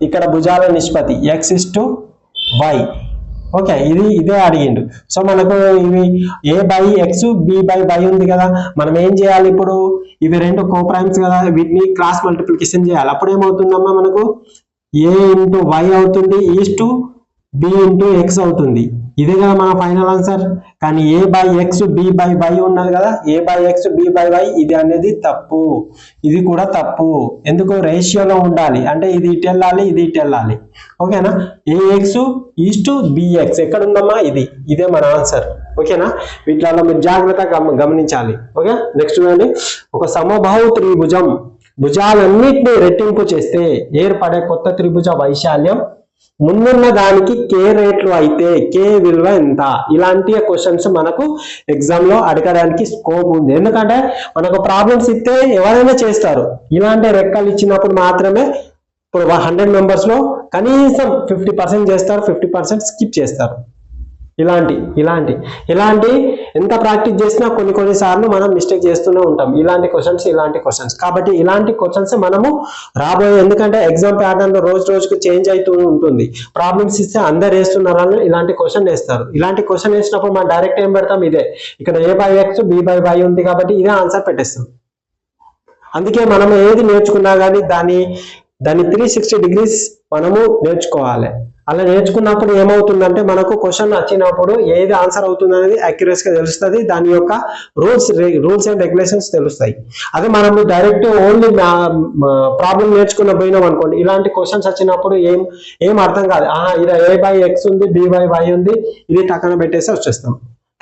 ఇక్కడ భుజాల నిష్పత్తి x/y. ఓకే, ఇదే అడిగిండు. సో మనకు ఇవి a/x, b/y ఉంది కదా. మనం ఏం చేయాలి ఇప్పుడు? ఇవి రెండు కోప్రైమ్స్ కదా, వీటిని క్రాస్ మల్టిప్లికేషన్ చేయాలి. అప్పుడు ఏమవుతుందమ్మా? మనకు a/y అవుతుంది, b × x అవుతుంది. ఇదే కదా మన ఫైనల్ ఆన్సర్. కానీ a/x b/y ఉన్నది కదా, a/x b/y ఇది అనేది తప్పు. ఇది కూడా తప్పు. ఎందుకు? రేషియోలో ఉండాలి. అంటే ఇది ఇటు వెళ్ళాలి, ఇది ఇటు వెళ్ళాలి. ఓకేనా? ax bx ఎక్కడ ఉందమ్మా? ఇదే మన ఆన్సర్. ఓకేనా? వీటిలో మీరు జాగ్రత్తగా గమనించాలి. ఓకే, నెక్స్ట్ చూడండి. ఒక సమబాహు త్రిభుజం భుజాలన్నిటిని రెట్టింపు చేస్తే ఏర్పడే కొత్త త్రిభుజ వైశాల్యం ముందున్న దానికి k రేట్లు అయితే k విలువ ఎంత? ఇలాంటి క్వశ్చన్స్ మనకు ఎగ్జామ్ లో అడగడానికి స్కోప్ ఉంది. ఎందుకంటే మనకు ప్రాబ్లమ్స్ ఇస్తే ఎవరైనా చేస్తారు. ఇలాంటి రెక్కలు ఇచ్చినప్పుడు మాత్రమే ఇప్పుడు 100 మెంబర్స్ లో కనీసం 50% చేస్తారు, 50% స్కిప్ చేస్తారు. ఇలాంటి ఎంత ప్రాక్టీస్ చేసినా కొన్ని సార్లు మనం మిస్టేక్ చేస్తూనే ఉంటాం. ఇలాంటి క్వశ్చన్స్ కాబట్టి ఇలాంటి క్వశ్చన్స్ మనము రాబోయే, ఎందుకంటే ఎగ్జామ్ ప్యాటర్న్ లో రోజుకి చేంజ్ అవుతూ ఉంటుంది. ప్రాబ్లమ్స్ ఇస్తే అందరు వేస్తున్నారని ఇలాంటి క్వశ్చన్ వేస్తారు. ఇలాంటి క్వశ్చన్ వేసినప్పుడు మనం డైరెక్ట్ ఏం పెడతాం, ఇదే ఇక్కడ a/x b/y ఉంది కాబట్టి ఇదే ఆన్సర్ పెట్టేస్తాం. అందుకే మనం ఏది నేర్చుకున్నా కానీ దాన్ని 360 డిగ్రీస్ మనము నేర్చుకోవాలి. అలా నేర్చుకున్నప్పుడు ఏమవుతుందంటే మనకు క్వశ్చన్ వచ్చినప్పుడు ఏది ఆన్సర్ అవుతుంది అనేది యాక్యురసీగా తెలుస్తుంది. దాని యొక్క రూల్స్ అండ్ రెగ్యులేషన్స్ తెలుస్తాయి. అదే మనం డైరెక్ట్ ఓన్లీ ప్రాబ్లం నేర్చుకున్న పోయినాం అనుకోండి, ఇలాంటి క్వశ్చన్స్ వచ్చినప్పుడు ఏం అర్థం కాదు. ఇది a/x ఉంది, b/y ఉంది, ఇది టక్కన పెట్టేసి వచ్చేస్తాం.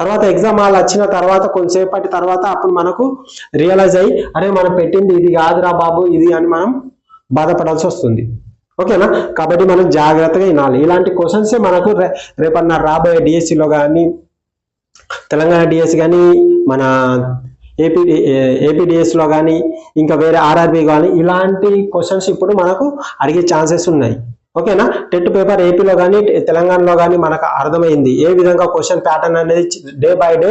తర్వాత ఎగ్జామ్ హాల్ వచ్చిన తర్వాత కొంతసేపటి తర్వాత అప్పుడు మనకు రియలైజ్ అయ్యి అరే మనం పెట్టింది ఇది కాదురా బాబు ఇది అని మనం బాధపడాల్సి వస్తుంది. ఓకేనా? కాబట్టి మనం జాగ్రత్తగా వినాలి. ఇలాంటి క్వశ్చన్స్ మనకు రేపన్నా రాబోయే డిఎస్సిలో కానీ, తెలంగాణ డిఎస్సి కానీ, మన ఏపీడిఎస్లో కానీ, ఇంకా వేరే ఆర్ఆర్బి కానీ ఇలాంటి క్వశ్చన్స్ ఇప్పుడు మనకు అడిగే ఛాన్సెస్ ఉన్నాయి. ఓకేనా? టెట్ పేపర్ ఏపీలో కానీ తెలంగాణలో కానీ మనకు అర్థమైంది ఏ విధంగా క్వశ్చన్ ప్యాటర్న్ అనేది డే బై డే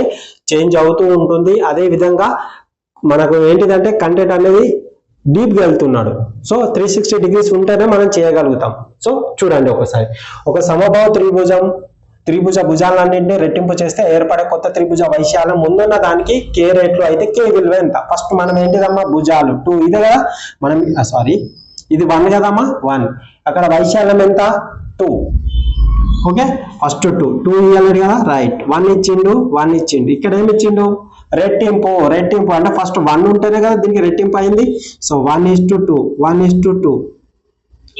చేంజ్ అవుతూ ఉంటుంది. అదే విధంగా మనకు ఏంటిదంటే కంటెంట్ అనేది డీప్గా వెళ్తున్నాడు. సో 360 డిగ్రీస్ ఉంటేనే మనం చేయగలుగుతాం. సో చూడండి ఒకసారి, ఒక సమబాహు త్రిభుజ భుజాలన్నింటినీ రెట్టింపు చేస్తే ఏర్పడే కొత్త త్రిభుజ వైశాల్యం ముందున్న దానికి k రేట్లు అయితే k విలువ ఎంత? ఫస్ట్ మనం ఏంటిదమ్మా భుజాలు 2 ఇదే కదా, మనం ఇది 1 కదమ్మా 1, అక్కడ వైశాల్యం ఎంత 2. ఓకే, ఫస్ట్ 2 ఇవ్వలేడు కదా, రైట్. 1 ఇచ్చిండు. ఇక్కడ ఏమి ఇచ్చిండు రెట్టింపు అంటే ఫస్ట్ 1 ఉంటేనే కదా దీనికి రెట్టింపు అయింది. సో 1:2.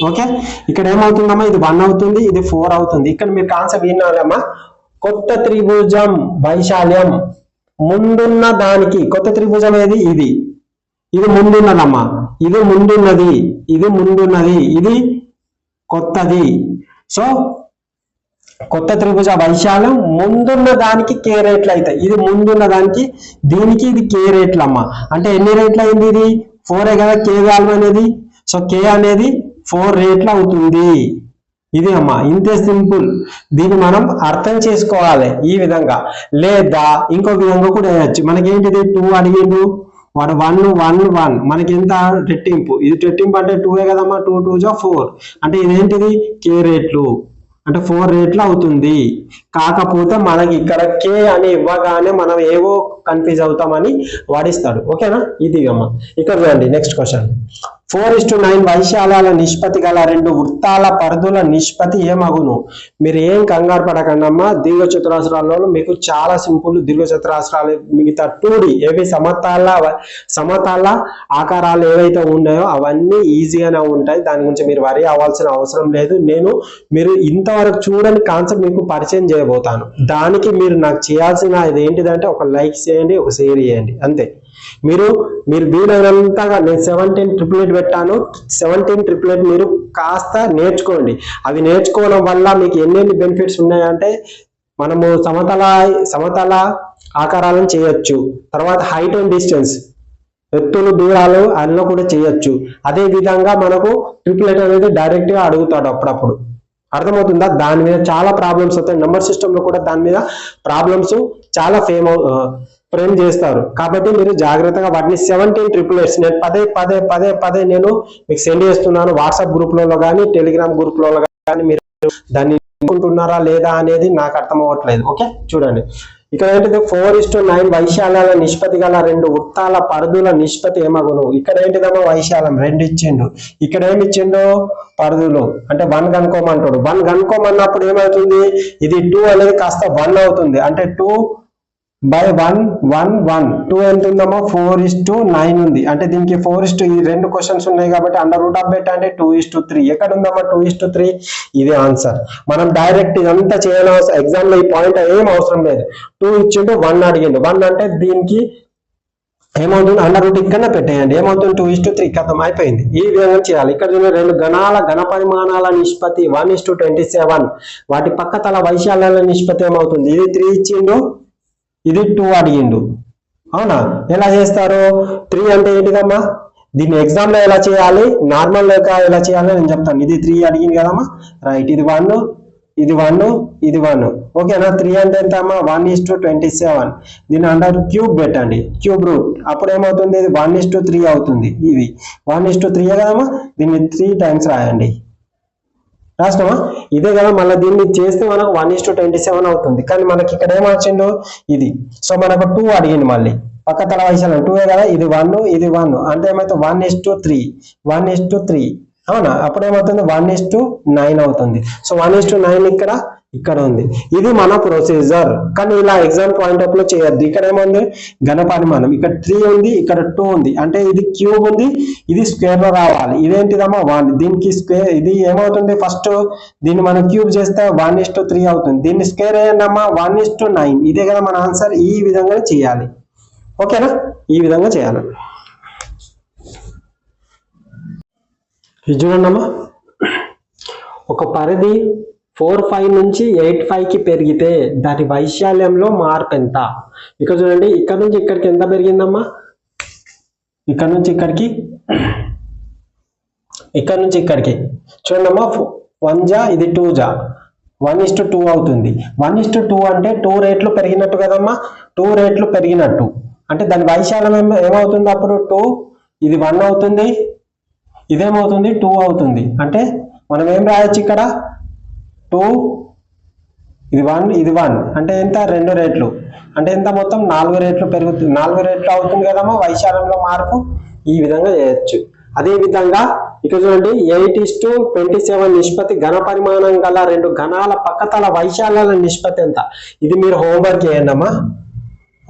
ఓకే, ఇక్కడ ఏమవుతుందమ్మా ఇది 1 అవుతుంది, ఇది 4 అవుతుంది. ఇక్కడ మీరు కాన్సెప్ట్ వినాలమ్మా, కొత్త త్రిభుజం వైశాల్యం ముందున్న దానికి, కొత్త త్రిభుజం ఏది ఇది ముందున్నదమ్మా, ఇది ముందున్నది, ఇది కొత్తది. సో కొత్త త్రిభుజ వైశాల్యం ముందున్న దానికి k రేట్లు అవుతాయి. ఇది ముందున్న దానికి దీనికి ఇది k రేట్లు అమ్మా. అంటే ఎన్ని రేట్లు అయింది? ఇది 4 కదా k వాల్యూ అనేది. సో k అనేది 4 రేట్లు అవుతుంది. ఇది అమ్మా, ఇంతే సింపుల్. దీన్ని మనం అర్థం చేసుకోవాలి ఈ విధంగా. లేదా ఇంకో విధంగా కూడా వేయచ్చు. మనకేంటిది 2 అడిగిండు, వాడు 1 మనకి ఎంత రెట్టింపు, ఇది రెట్టింపు అంటే 2 కదమ్మా, 2 2 4 అంటే ఇదేంటిది k రేట్లు అంటే 4 రేట్లు అవుతుంది. కాకపోతే మనకి ఇక్కడ k అని ఇవ్వగానే మనం ఏవో కన్ఫ్యూజ్ అవుతామని వాడిస్తాడు. ఓకేనా? ఇది అమ్మా. ఇక్కడ చూడండి నెక్స్ట్ క్వశ్చన్, 4:9 వైశాల్యాల నిష్పత్తి గల 2 వృత్తాల పరిధుల నిష్పత్తి ఏమగును? మీరు ఏం కంగారు పడకండి అమ్మా, దీర్ఘచతురస్రాలలో మీకు చాలా సింపుల్. దీర్ఘచతురస్రాలు మిగతా 2D ఏవి సమతల ఆకారాలు ఏవైతే ఉన్నాయో అవన్నీ ఈజీగానే ఉంటాయి. దాని గురించి మీరు వరి అవ్వాల్సిన అవసరం లేదు. మీరు ఇంతవరకు చూడని కాన్సెప్ట్ మీకు పరిచయం చేయబోతాను. దానికి మీరు నాకు చేయాల్సిన ఏంటిదంటే ఒక లైక్ చేయండి, ఒక షేర్ చేయండి, అంతే. మీరు వీలైనంతగా నేను 17 పెట్టాను, 17 మీరు కాస్త నేర్చుకోండి. అవి నేర్చుకోవడం వల్ల మీకు ఎన్ని బెనిఫిట్స్ ఉన్నాయంటే మనము సమతల ఆకారాలను చేయొచ్చు. తర్వాత హైట్ అండ్ డిస్టెన్స్, ఎత్తులు దూరాలు అందులో కూడా చేయొచ్చు. అదే విధంగా మనకు 8 అనేది డైరెక్ట్ గా అడుగుతాడు అప్పుడప్పుడు. అర్థమవుతుందా? దాని మీద చాలా ప్రాబ్లమ్స్ వస్తాయి. నెంబర్ సిస్టమ్ లో కూడా దాని మీద ప్రాబ్లమ్స్ చాలా ఫ్రేమ్ చేస్తారు. కాబట్టి మీరు జాగ్రత్తగా వాటిని 17 నేను పదే నేను మీకు సెండ్ చేస్తున్నాను. వాట్సాప్ గ్రూప్లలో కానీ టెలిగ్రామ్ గ్రూప్లలో కానీ మీరు దాన్ని అనుకుంటున్నారా లేదా అనేది నాకు అర్థం అవ్వట్లేదు. ఓకే, చూడండి ఇక్కడ ఏంటిది 4:9 వైశాల్యాల నిష్పత్తి గల 2 వృత్తాల పరిధుల నిష్పత్తి ఏమగును? ఇక్కడ ఏంటిదమ్మా వైశాల్యం 2 ఇచ్చిండు, ఇక్కడ ఏమి ఇచ్చిండు పరిధులు అంటే 1 కనుక్కోమంటాడు. 1 కనుక్కోమన్నప్పుడు ఏమవుతుంది, ఇది 2 అనేది కాస్త 1 అవుతుంది. అంటే 2/1 2 ఎంత ఉందమ్మా 4:9 ఉంది. అంటే దీనికి 4 ఈ 2 క్వశ్చన్స్ ఉన్నాయి కాబట్టి √() అంటే 2:3. ఎక్కడ ఉందమ్మా 2:3? ఇది ఆన్సర్. మనం డైరెక్ట్ ఇదంతా చేయడం ఎగ్జామ్ లో ఈ పాయింట్ ఏం అవసరం లేదు. 2 ఇచ్చిండు, 1 అడిగిండు. 1 అంటే దీనికి ఏమవుతుంది √() ఇక్కడనే పెట్టేయండి. ఏమవుతుంది 2:3 కథం అయిపోయింది. ఈ విధంగా చేయాలి. ఇక్కడ 2 ఘన పరిమాణాల నిష్పత్తి 1:27. వాటి పక్క తల వైశాల్యాల నిష్పత్తి ఏమవుతుంది? ఇది 3 ఇచ్చిండు, ఇది 2 అడిగిండు. అవునా? ఎలా చేస్తారు? 3 అంటే ఏంటిదమ్మా దీన్ని ఎగ్జామ్లో ఎలా చేయాలి, నార్మల్ లేక ఎలా చేయాలి నేను చెప్తాను. ఇది 3 అడిగింది కదమ్మా, రైట్. ఇది 1, ఇది 1, ఇది 1. ఓకేనా. 3 అంటే ఎంత అమ్మా, 1:27. దీన్ని అండర్ క్యూబ్ పెట్టండి, క్యూబ్ రూట్. అప్పుడు ఏమవుతుంది, ఇది 1:3 అవుతుంది. ఇది 1:3 కదమ్మా, దీన్ని 3 టైమ్స్ రాయండి. రాసినామా. ఇదే కదా, మళ్ళీ దీన్ని చేస్తే మనకు 1:27 అవుతుంది. కానీ మనకి ఇక్కడ ఏమొచ్చిందో ఇది. సో మనకు 2 అడిగింది, మళ్ళీ పక్క తల వైశాల్యం 2 కదా. ఇది 1, ఇది 1 అంటే ఏమైతే 1:3, 1:3 అవునా. అప్పుడు ఏమవుతుంది, 1:9 అవుతుంది. సో 1:9 ఇక్కడ ఉంది. ఇది మన ప్రొసీజర్. కానీ ఇలా ఎగ్జామ్ పాయింట్ ఆఫ్ లో చేయొద్దు. ఇక్కడ ఏముంది, ఘన పరిమాణం. ఇక్కడ 3 ఉంది, ఇక్కడ 2 ఉంది. అంటే ఇది క్యూబ్ ఉంది, ఇది స్క్వేర్ లో రావాలి. ఇదేంటిదమ్మా 1. దీనికి స్క్వేర్, ఇది ఏమవుతుంది, ఫస్ట్ దీన్ని మనం క్యూబ్ చేస్తే 1:3 అవుతుంది. దీన్ని స్క్వేర్ అయ్యండమ్మా 1:9. ఇదే కదా మన ఆన్సర్. ఈ విధంగా చేయాలి. ఓకేనా, ఈ విధంగా చేయాలి. ఇది చూడండి అమ్మా, ఒక పరిధి 4,5 నుంచి 8,5కి పెరిగితే దాని వైశాల్యంలో మార్పు ఎంత? ఇక్కడ చూడండి, ఇక్కడ నుంచి ఇక్కడికి ఎంత పెరిగిందమ్మా, ఇక్కడ నుంచి ఇక్కడికి, ఇక్కడ నుంచి ఇక్కడికి చూడండి అమ్మా. 1 జా, ఇది 2 జా, 1:2 అవుతుంది. 1:2 అంటే 2 రేట్లు పెరిగినట్టు కదమ్మా. 2 రేట్లు పెరిగినట్టు అంటే దాని వైశాల్యం ఏమవుతుంది అప్పుడు, 2, ఇది 1 అవుతుంది, ఇదేమవుతుంది 2 అవుతుంది. అంటే మనం ఏం రాయొచ్చు ఇక్కడ, 2, ఇది 1, ఇది 1 అంటే ఎంత, 2 రేట్లు అంటే ఎంత, మొత్తం 4 రేట్లు పెరుగుతుంది. 4 రేట్లు అవుతుంది కదమ్మా వైశాల్యంలో మార్పు. ఈ విధంగా చేయొచ్చు. అదే విధంగా ఇక్కడ చూడండి, 8:27 నిష్పత్తి ఘన పరిమాణం గల 2 ఘనాల పక్కతల వైశాల్యాల నిష్పత్తి ఎంత? ఇది మీరు హోంవర్క్ చేయండి అమ్మా.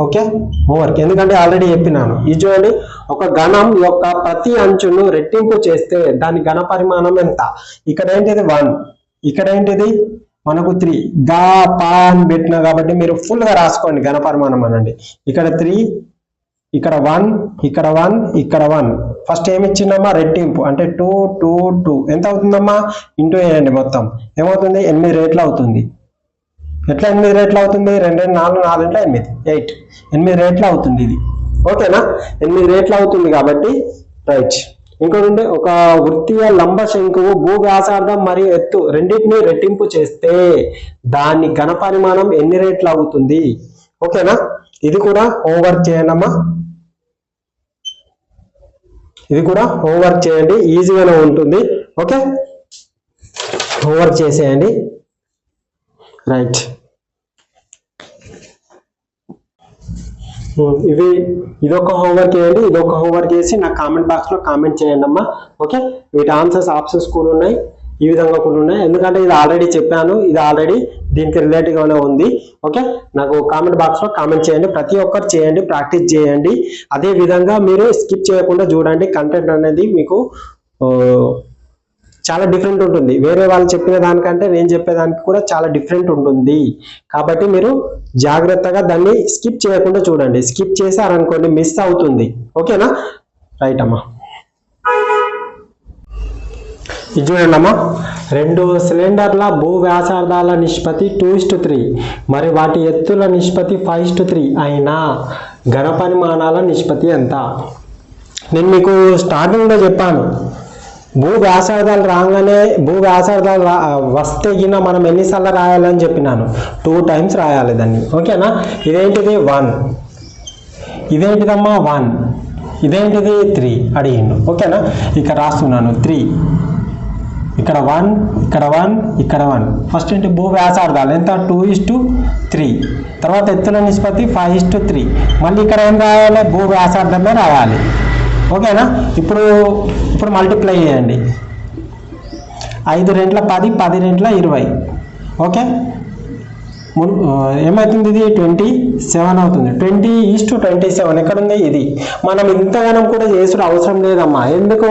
ఓకే, హోంవర్క్, ఎందుకంటే ఆల్రెడీ చెప్పినాను. ఇది చూడండి, ఒక ఘనం యొక్క ప్రతి అంచును రెట్టింపు చేస్తే దాని ఘన పరిమాణం ఎంత? ఇక్కడ ఏంటిది 1, ఇక్కడ ఏంటిది మనకు 3. గా పా అని పెట్టినా కాబట్టి మీరు ఫుల్ గా రాసుకోండి ఘన పరిమాణం అనండి. ఇక్కడ 3, ఇక్కడ 1, ఇక్కడ 1, ఇక్కడ 1. ఫస్ట్ ఏమి ఇచ్చిందమ్మా, రెట్టింపు అంటే 2, 2, 2 ఎంత అవుతుందమ్మా, ఇంటూ వేయండి. మొత్తం ఏమవుతుంది, 8 రేట్లు అవుతుంది. ఎట్లా 8 రేట్లు అవుతుంది, 2, 4, 4, 8, 8 రేట్లు అవుతుంది ఇది. ఓకేనా, 8 రేట్లు అవుతుంది కాబట్టి రైట్. ఇంకోటి, ఒక వృత్తీయ లంబ శంకువు భూ వ్యాసార్థం మరియు ఎత్తు రెండింటిని రెట్టింపు చేస్తే దాని ఘన పరిమాణం ఎన్ని రేట్లు అవుతుంది? ఓకేనా, ఇది కూడా హోంవర్క్ చేయండి అమ్మా. ఇది కూడా హోంవర్క్ చేయండి, ఈజీగానే ఉంటుంది. ఓకే, హోంవర్క్ చేసేయండి. రైట్, ఇదొక హోంవర్క్ చేయండి, ఇదొక హోంవర్క్ చేసి నాకు కామెంట్ బాక్స్ లో కామెంట్ చేయండి అమ్మా. ఓకే, వీటి ఆప్షన్స్ కూడా ఉన్నాయి, ఈ విధంగా కూడా ఉన్నాయి. ఎందుకంటే ఇది ఆల్రెడీ చెప్పాను, ఇది ఆల్రెడీ దీనికి రిలేటివ్ గానే ఉంది. ఓకే, నాకు కామెంట్ బాక్స్ లో కామెంట్ చేయండి, ప్రతి ఒక్కరు చేయండి, ప్రాక్టీస్ చేయండి. అదే విధంగా మీరు స్కిప్ చేయకుండా చూడండి. కంటెంట్ అనేది మీకు చాలా డిఫరెంట్ ఉంటుంది. వేరే వాళ్ళు చెప్పిన దానికంటే నేను చెప్పేదానికి కూడా చాలా డిఫరెంట్ ఉంటుంది. కాబట్టి మీరు జాగ్రత్తగా దాన్ని స్కిప్ చేయకుండా చూడండి. స్కిప్ చేశారనుకోండి మిస్ అవుతుంది. ఓకేనా, రైట్ అమ్మా. ఇది చూడండి అమ్మా, 2 సిలిండర్ల భూ వ్యాసార్థాల నిష్పత్తి 2:3 మరి వాటి ఎత్తుల నిష్పత్తి 5:3 అయినా ఘన పరిమాణాల నిష్పత్తి ఎంత? నేను మీకు స్టార్టింగ్లో చెప్పాను, భూ వ్యాసార్థాలు రాగానే భూ వ్యాసార్థాలు వస్తే గిన మనం ఎన్నిసార్లు రాయాలని చెప్పినాను, 2 టైమ్స్ రాయాలి దాన్ని. ఓకేనా, ఇదేంటిది 1, ఇదేంటిదమ్మా 1, ఇదేంటిది 3 అడిగిండు. ఓకేనా, ఇక్కడ రాస్తున్నాను 3, ఇక్కడ 1, ఇక్కడ 1, ఇక్కడ 1. ఫస్ట్ ఏంటి, భూ వ్యాసార్థాలు ఎంత, 2:3. తర్వాత ఎత్తుల నిష్పత్తి 5:3. మళ్ళీ ఇక్కడ ఏం రాయాలి, భూ వ్యాసార్థమే రాయాలి. ఓకేనా, ఇప్పుడు మల్టిప్లై చేయండి. 5 రెంట్ల 10, 10 రెంట్ల 20. ఓకే, ఏమవుతుంది, ఇది 27 అవుతుంది. 20:27 ఎక్కడ ఉంది, ఇది. మనం ఇంతగానం కూడా చేసుడు అవసరం లేదమ్మా. ఎందుకు,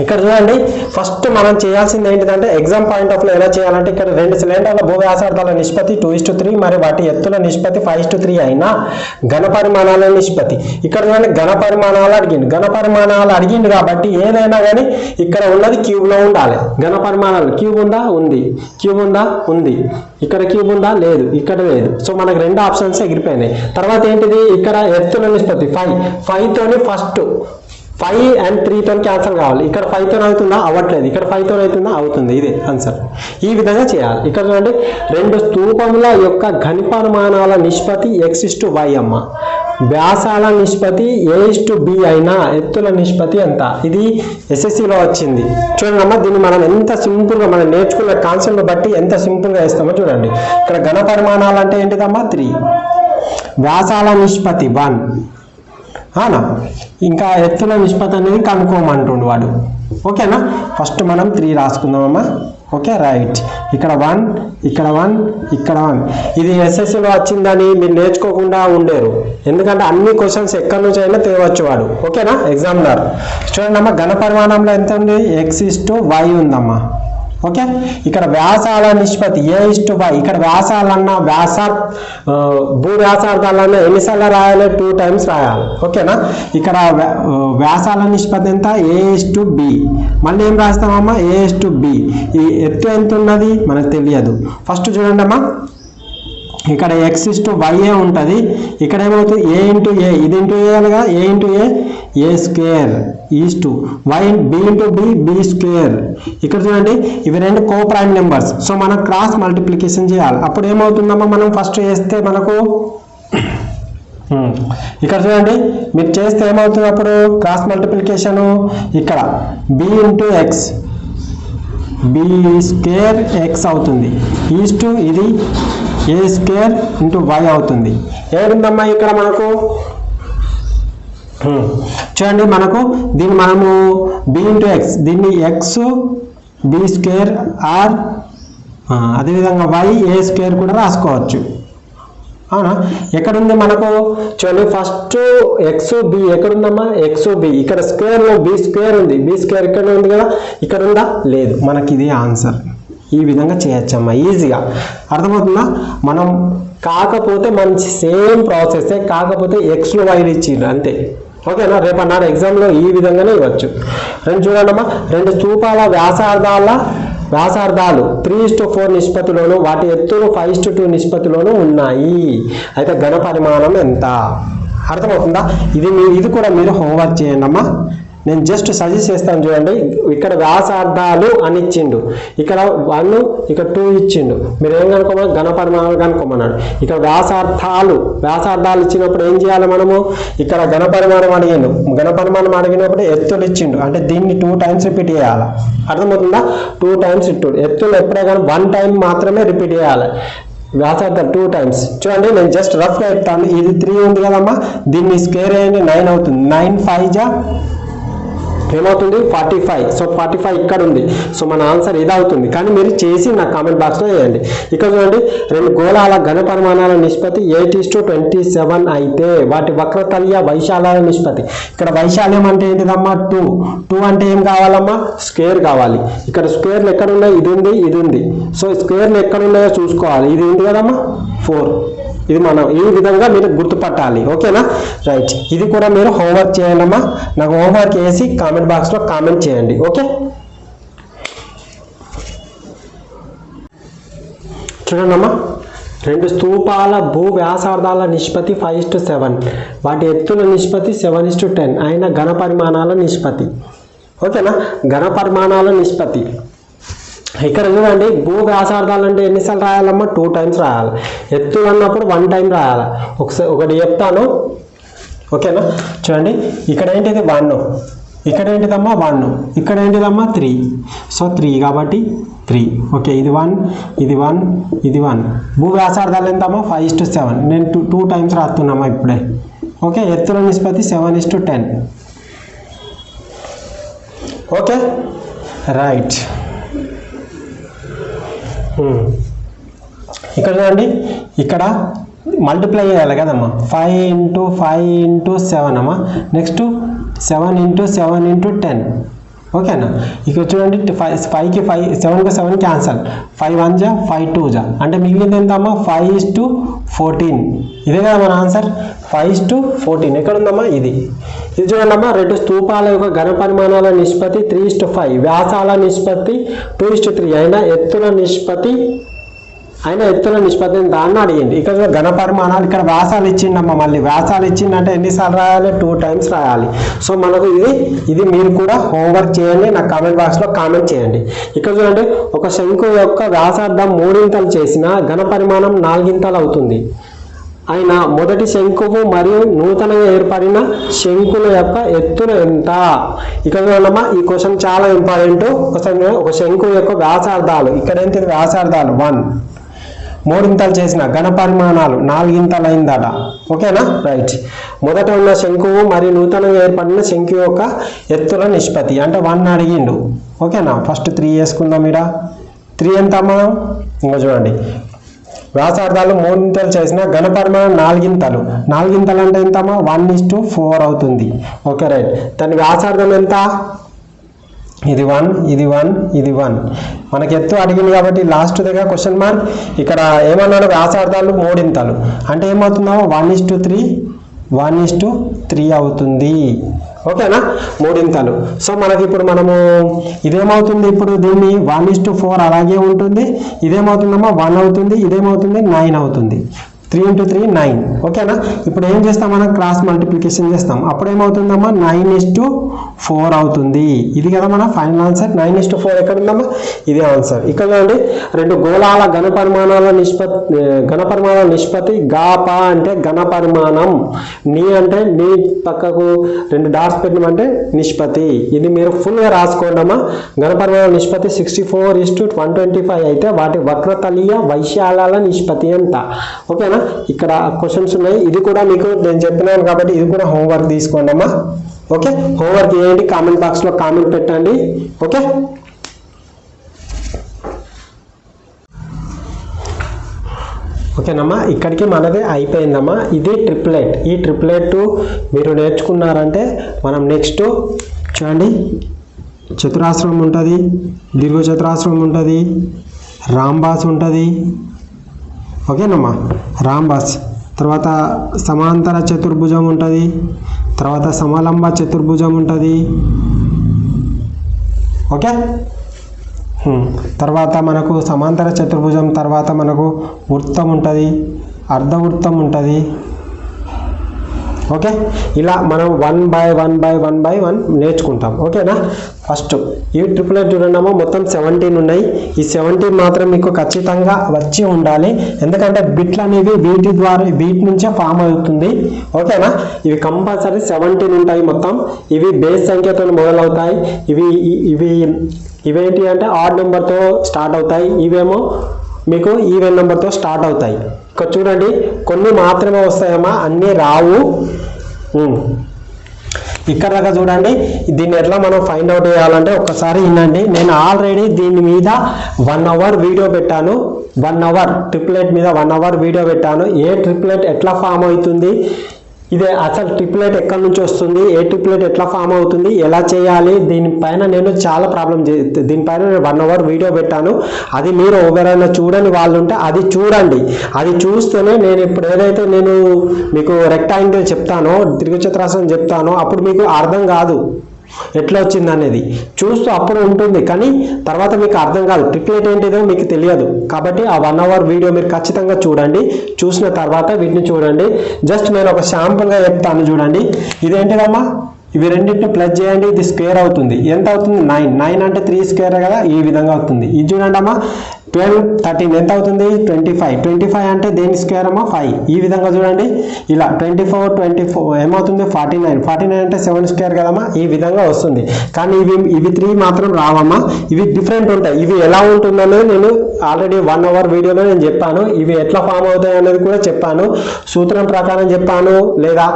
ఇక్కడ చూడండి, ఫస్ట్ మనం చేయాల్సింది ఏంటిదంటే ఎగ్జామ్ పాయింట్ ఆఫ్ లో ఎలా చేయాలంటే, ఇక్కడ 2 సిలిండర్ల భూ వ్యాసార్థాల నిష్పత్తి 2:3 మరి వాటి ఎత్తుల నిష్పత్తి 5:3 అయినా ఘన పరిమాణాల నిష్పత్తి. ఇక్కడ చూడండి, ఘన పరిమాణాలు అడిగింది. ఘన పరిమాణాలు అడిగింది కాబట్టి ఏదైనా కానీ ఇక్కడ ఉన్నది క్యూబ్ లో ఉండాలి. ఘన పరిమాణాలు క్యూబ్ ఉందా, ఉంది. క్యూబ్ ఉందా, ఉంది. ఇక్కడ క్యూబ్ ఉందా, లేదు. ఇక్కడ లేదు. సో మనకు 2 ఆప్షన్స్ ఎగిరిపోయినాయి. తర్వాత ఏంటిది, ఇక్కడ ఎత్తుల నిష్పత్తి 5 తోని ఫస్ట్ 5 and 3తో క్యాన్సల్ కావాలి. ఇక్కడ 5తో అవుతుందా? అవ్వట్లేదు. ఇక్కడ 5తో అవుతుందా? అవుతుంది. ఇదే ఆన్సర్. ఈ విధంగా చేయాలి. ఇక్కడ చూడండి, రెండు స్తూపముల యొక్క ఘనపరిమాణాల నిష్పత్తి x/y అమ్మ. వ్యాసాల నిష్పత్తి a/b అయినా ఎత్తుల నిష్పత్తి ఎంత? ఇది ఎస్ఎస్సిలో వచ్చింది. చూడండి అమ్మ, దీన్ని మనం ఎంత సింపుల్గా మనం నేర్చుకున్న కాన్సెప్ట్ బట్టి ఎంత సింపుల్గా వేస్తామో చూడండి. ఇక్కడ ఘనపరిమాణాలు అంటే ఏంటిదమ్మా? 3. వ్యాసాల నిష్పత్తి 1. అవునా? ఇంకా ఎత్తుల నిష్పత్తి అనేది కనుక్కోమంటుండు వాడు. ఓకేనా? ఫస్ట్ మనం 3 రాసుకుందామమ్మా. Okay, right. ఇక్కడ 1, ఇక్కడ 1, ఇక్కడ 1. ఇది ఎస్ఎస్సిలో వచ్చిందని మీరు నేర్చుకోకుండా ఉండేరు. ఎందుకంటే అన్ని క్వశ్చన్స్ ఎక్కడి నుంచి అయినా తేవచ్చు వాడు. ఓకేనా? ఎగ్జామినర్ చూడండి అమ్మా, ఘనపరిమాణంలో ఎంత ఉంది? x/y ఉందమ్మా. ఓకే, ఇక్కడ వ్యాసాల నిష్పత్తి a/y. ఇక్కడ వ్యాసాలన్నా భూ వ్యాసార్థాలన్నా ఎన్నిసార్లు రాయాలి? 2 times రాయాలి. ఓకేనా? ఇక్కడ వ్యాసాల నిష్పత్తి ఎంత? a/b. మళ్ళీ ఏం రాస్తామమ్మా? a/b. ఈ ఎత్తు ఎంత ఉన్నది మనకు తెలియదు. ఫస్ట్ చూడండి అమ్మా, ఇక్కడ x/y ఉంటుంది. ఇక్కడ ఏమవుతుంది? a into a. ఇది ఇంటూ a అనగా a into a, a² is to y b into b, b². ఇక్కడ చూడండి, ఇవి రెండు కో ప్రైమ్ నెంబర్స్. సో మనం క్రాస్ మల్టిప్లికేషన్ చేయాలి. అప్పుడు ఏమవుతుందమ్మా? మనం ఫస్ట్ చేస్తే మనకు ఇక్కడ చూడండి, మీరు చేస్తే ఏమవుతుంది? అప్పుడు క్రాస్ మల్టిప్లికేషను ఇక్కడ b into x, b² x అవుతుంది. ఈస్టు ఇది a² ఇంటూ y అవుతుంది. ఏముందమ్మా ఇక్కడ మనకు? చూడండి, మనకు దీన్ని మనము b ఇంటూ x, దీన్ని x b² ఆర్ అదేవిధంగా y a² కూడా రాసుకోవచ్చు. అవునా? ఎక్కడుంది మనకు? చూడండి, ఫస్ట్ x/b ఎక్కడుందమ్మా? x/b ఇక్కడ స్క్వేర్లో b² ఉంది. b² ఇక్కడ ఉంది కదా, ఇక్కడ ఉందా? లేదు. మనకి ఇది ఆన్సర్. ఈ విధంగా చేయొచ్చమ్మా ఈజీగా. అర్థమవుతుందా? మనం కాకపోతే మంచి సేమ్ ప్రాసెస్, కాకపోతే xలు వైలు ఇచ్చిండ్రు అంతే. ఓకేనా? రేపు అన్నాడు ఎగ్జామ్లో ఈ విధంగానే ఇవ్వచ్చు. చూడండి అమ్మా, రెండు స్తూపాల వ్యాసార్థాలు 3:4 నిష్పత్తిలోను, వాటి ఎత్తులు 5:2 నిష్పత్తిలోను ఉన్నాయి. అయితే ఘనపరిమాణం ఎంత? అర్థమవుతుందా? ఇది కూడా మీరు హోంవర్క్ చేయండి అమ్మా. నేను జస్ట్ సజెస్ట్ చేస్తాను. చూడండి, ఇక్కడ వ్యాసార్థాలు అని ఇచ్చిండు, ఇక్కడ 1, ఇక్కడ 2 ఇచ్చిండు. మీరు ఏం కనుక్కోమని? ఘనపరిమాణాలు కనుక్కోమన్నాడు. ఇక్కడ వ్యాసార్థాలు ఇచ్చినప్పుడు ఏం చేయాలి మనము? ఇక్కడ ఘనపరిమాణం అడిగినప్పుడు ఎత్తులు ఇచ్చిండు, అంటే దీన్ని 2 times రిపీట్ చేయాలి. అర్థమవుతుందా? 2 times ఇట్టు. ఎత్తులు ఎప్పుడే కానీ 1 time మాత్రమే రిపీట్ చేయాలి. వ్యాసార్థం 2 times. చూడండి, నేను జస్ట్ రఫ్గా చెప్తాను. ఇది 3 ఉంది కదమ్మా, దీన్ని స్క్వేర్ అయ్యండి 9 అవుతుంది. 9 5 ఏమవుతుంది? 45. సో 45 ఇక్కడ ఉంది. సో మన ఆన్సర్ ఇది అవుతుంది. కానీ మీరు చేసి నాకు కామెంట్ బాక్స్లో వేయండి. ఇక్కడ చూడండి, రెండు గోళాల ఘనపరిమాణాల నిష్పత్తి 8:27 అయితే వాటి వక్రతల్య వైశాల్యాల నిష్పత్తి. ఇక్కడ వైశాల్యం అంటే ఏంటిదమ్మా? 2 అంటే ఏం కావాలమ్మా? స్క్వేర్ కావాలి. ఇక్కడ స్క్వేర్లు ఎక్కడ ఉన్నాయి? ఇది ఉంది. సో స్క్వేర్లు ఎక్కడ ఉన్నాయో చూసుకోవాలి. ఇది ఉంది కదమ్మా 4. ఇది మనం ఈ విధంగా మీరు గుర్తుపట్టాలి. ఓకేనా? రైట్. ఇది కూడా మీరు హోంవర్క్ చేయాలమ్మా. నాకు హోంవర్క్ చేసి కామెంట్ బాక్స్లో కామెంట్ చేయండి. ఓకే, చూడండమ్మా, రెండు స్తూపాల భూ వ్యాసార్థాల నిష్పత్తి 5:7, వాటి ఎత్తుల నిష్పత్తి 7:10 అయిన ఘనపరిమాణాల నిష్పత్తి. ఓకేనా? ఘనపరిమాణాల నిష్పత్తి. ఇక్కడ చూడండి, భూ వ్యాసార్థాలు అంటే ఎన్నిసార్లు రాయాలమ్మా? 2 times రాయాలి. ఎత్తులు అన్నప్పుడు 1 time రాయాలి. ఒకటి చెప్తాను. ఓకేనా? చూడండి, ఇక్కడ ఏంటిది 1, ఇక్కడ ఏంటిదమ్మా 1, ఇక్కడ ఏంటిదమ్మా 3. సో 3 కాబట్టి 3. ఓకే, ఇది 1, ఇది 1, ఇది 1. భూ వ్యాసార్థాలు ఎంతమ్మా? 5:7. నేను 2 times రాస్తున్నామా ఇప్పుడే. ఓకే, ఎత్తుల నిష్పత్తి 7:10. Okay, right. ఇక్కడ చూడండి, ఇక్కడ మల్టిప్లై చేయాలి కదమ్మా. 5 × 5 × 7 అమ్మా. నెక్స్ట్ 7 × 7 × 10. ఓకేనా? ఇక్కడ చూడండి, 5కి 5, 7కి 7 క్యాన్సల్. 5 1 జా, 5 2 జా, అంటే మిగిలింది ఎంతమ్మా? 5:14. ఇదే కదా మన ఆన్సర్. 5:14 ఎక్కడ ఉందమ్మా? ఇది చూడండి అమ్మా. రెండు స్తూపాల యొక్క ఘనపరిమాణాల నిష్పత్తి 3:5, వ్యాసాల నిష్పత్తి 2:3 అయినా ఎత్తుల నిష్పత్తి అయినా ఎత్తుల నిష్పత్తి ఎంత అని అడిగింది. ఇక్కడ ఘన పరిమాణాలు, ఇక్కడ వ్యాసాలు ఇచ్చిండమ్మా. మళ్ళీ వ్యాసాలు ఇచ్చిందంటే ఎన్నిసార్లు రాయాలి? 2 times రాయాలి. సో మనకు ఇది మీరు కూడా హోంవర్క్ చేయండి, నాకు కామెంట్ బాక్స్లో కామెంట్ చేయండి. ఇక్కడ చూడండి, ఒక శంకు యొక్క వ్యాసార్థం 3 చేసిన ఘన పరిమాణం 4 అవుతుంది. అయినా మొదటి శంకువు మరియు నూతనంగా ఏర్పడిన శంకుల యొక్క ఎత్తులు ఎంత? ఇక్కడ చూడమ్మా, ఈ క్వశ్చన్ చాలా ఇంపార్టెంట్. ఒక శంకు యొక్క వ్యాసార్థాలు, ఇక్కడ ఏంటి వ్యాసార్థాలు 1, 3 చేసిన ఘన పరిమాణాలు 4 అయిందట. ఓకేనా, రైట్. మొదట ఉన్న శంకువు మరియు నూతనంగా ఏర్పడిన శంకు యొక్క ఎత్తుల నిష్పత్తి అంటే 1 అడిగిండు. ఓకేనా, ఫస్ట్ 3 వేసుకుందాం. ఇక్కడ 3 ఎంత అమ్మా? ఇంకా చూడండి, వ్యాసార్థాలు 3 చేసిన ఘన పరిమాణం 4 అంటే ఎంతమ్మా? 1:4 అవుతుంది. Okay, right. దాని వ్యాసార్థం ఎంత? ఇది 1, ఇది 1, ఇది 1. మనకి ఎత్తు అడిగింది కాబట్టి లాస్ట్ దగ్గర క్వశ్చన్ మార్క్. ఇక్కడ ఏమన్నాడు? వ్యాసార్థాలు 3 అంటే ఏమవుతుందమ్మా? 1:3 అవుతుంది. ఓకేనా, 3. సో మనకి ఇప్పుడు మనము ఇదేమవుతుంది? ఇప్పుడు దీన్ని 1:4 అలాగే ఉంటుంది. ఇదేమవుతుందమ్మా? 1 అవుతుంది. ఇదేమవుతుంది? 9 అవుతుంది. 3 × 3 9. ఓకేనా, ఇప్పుడు ఏం చేస్తాం? మనం క్రాస్ మల్టిప్లికేషన్ చేస్తాం. అప్పుడు ఏమవుతుందమ్మా? 9:4 అవుతుంది. ఇది కదా మన ఫైనల్ ఆన్సర్. 9:4 ఎక్కడ ఉందమ్మా? ఇది ఆన్సర్. ఇక్కడ చూడండి, 2 గోళాల ఘన పరిమాణాల నిష్పత్తి గాప అంటే ఘన పరిమాణం, నీ అంటే నీ పక్కకు 2 డాట్స్ పెట్టినమంటే నిష్పత్తి. ఇది మీరు ఫుల్గా రాసుకోండమ్మా. ఘన పరిమాణాల నిష్పత్తి 64:125 అయితే వాటి వక్రతలీయ వైశాల్యాల నిష్పత్తి ఎంత? ఓకేనా, ఇక్కడ క్వశ్చన్స్ ఉన్నాయి. ఇది కూడా మీకు నేను చెప్పినాను కాబట్టి ఇది కూడా హోంవర్క్ తీసుకోండి అమ్మా. ఓకే, హోంవర్క్ చేయండి, కామెంట్ బాక్స్లో కామెంట్ పెట్టండి. ఓకే, ఓకేనమ్మా, ఇక్కడికి మనది అయిపోయిందమ్మా. ఇది ట్రిప్లెట్. ఈ ట్రిప్లెట్ మీరు నేర్చుకున్నారంటే మనం నెక్స్ట్ చూడండి, చతురాస్రం ఉంటుంది, దీర్ఘ చతురాస్రం ఉంటుంది, రాంబాస్ ఉంటుంది. ఓకేనమ్మా, రాంబాస్ తర్వాత సమాంతర చతుర్భుజం ఉంటుంది, తర్వాత సమలంబ చతుర్భుజం ఉంటుంది. ఓకే, తర్వాత మనకు సమాంతర చతుర్భుజం తర్వాత మనకు వృత్తం ఉంటుంది, అర్ధవృత్తం ఉంటుంది. ఓకే, ఇలా మనం 1 by 1 నేర్చుకుంటాం. ఓకేనా, ఫస్ట్ ఈ ట్రిపులెట్ చూడండి, మొత్తం 17 ఉన్నాయి. ఈ 17 మాత్రం మీకు ఖచ్చితంగా వచ్చి ఉండాలి, ఎందుకంటే బిట్లు అనేవి వీటి నుంచే ఫామ్ అవుతుంది. ఓకేనా, ఇవి కంపల్సరీ 17 ఉంటాయి మొత్తం. ఇవి బేస్ సంఖ్యతో మొదలవుతాయి. ఇవేంటి అంటే ఆడ్ నెంబర్తో స్టార్ట్ అవుతాయి, ఇవేమో మీకు ఈవెన్ నెంబర్తో స్టార్ట్ అవుతాయి. ఇక్కడ చూడండి, కొన్ని మాత్రమే వస్తాయమ్మా, అన్నీ రావు. ఇక్కడ దాకా చూడండి, దీన్ని ఎట్లా మనం ఫైండ్ అవుట్ చేయాలంటే ఒక్కసారి వినండి. నేను ఆల్రెడీ దీని మీద 1 hour వీడియో పెట్టాను. 1 hour ట్రిప్లెట్ మీద 1 hour వీడియో పెట్టాను. ఏ ట్రిప్లెట్ ఎట్లా ఫామ్ అవుతుంది, ఇదే అసలు ట్రిప్లెట్ ఎక్కడి నుంచి వస్తుంది, ఏ ట్రిప్లెట్ ఎట్లా ఫామ్ అవుతుంది, ఎలా చేయాలి, దీనిపైన నేను చాలా దీనిపైన నేను 1 hour వీడియో పెట్టాను. అది మీరు ఎవరైనా చూడని వాళ్ళు ఉంటే అది చూడండి. అది చూస్తేనే నేను ఇప్పుడు ఏదైతే నేను మీకు రెక్టాంగిల్ చెప్తానో, దీర్ఘచతురస్రం చెప్తానో అప్పుడు మీకు అర్థం కాదు ఎట్లా వచ్చింది అనేది. చూస్తూ అప్పుడు ఉంటుంది, కానీ తర్వాత మీకు అర్థం కాదు, ట్రిప్లెట్ ఏంటిదో మీకు తెలియదు. కాబట్టి ఆ 1 hour వీడియో మీరు ఖచ్చితంగా చూడండి. చూసిన తర్వాత వీటిని చూడండి. జస్ట్ నేను ఒక శాంపుల్గా చెప్తాను చూడండి. ఇదేంటిదమ్మా, ఇవి రెండింటిని ప్లస్ చేయండి, ఇది స్క్వేర్ అవుతుంది. ఎంత అవుతుంది? 9 అంటే 3 స్క్వేర్ కదా, ఈ విధంగా అవుతుంది. ఇది చూడండి అమ్మా, 12 13 ఎంత అవుతుంది? 25 అంటే దేని స్క్వేర్ అమ్మా? 5. ఈ విధంగా చూడండి, ఇలా 24 ఏమవుతుంది? 49 అంటే 7 స్క్వేర్ కదమ్మా, ఈ విధంగా వస్తుంది. కానీ ఇవి 3 మాత్రం రావమ్మా, ఇవి డిఫరెంట్ ఉంటాయి. ఇవి ఎలా ఉంటుందనేది నేను ఆల్రెడీ 1 hour వీడియోలో నేను చెప్పాను. ఇవి ఎట్లా ఫామ్ అవుతాయి అనేది కూడా చెప్పాను, సూత్రం ప్రకారం చెప్పాను, లేదా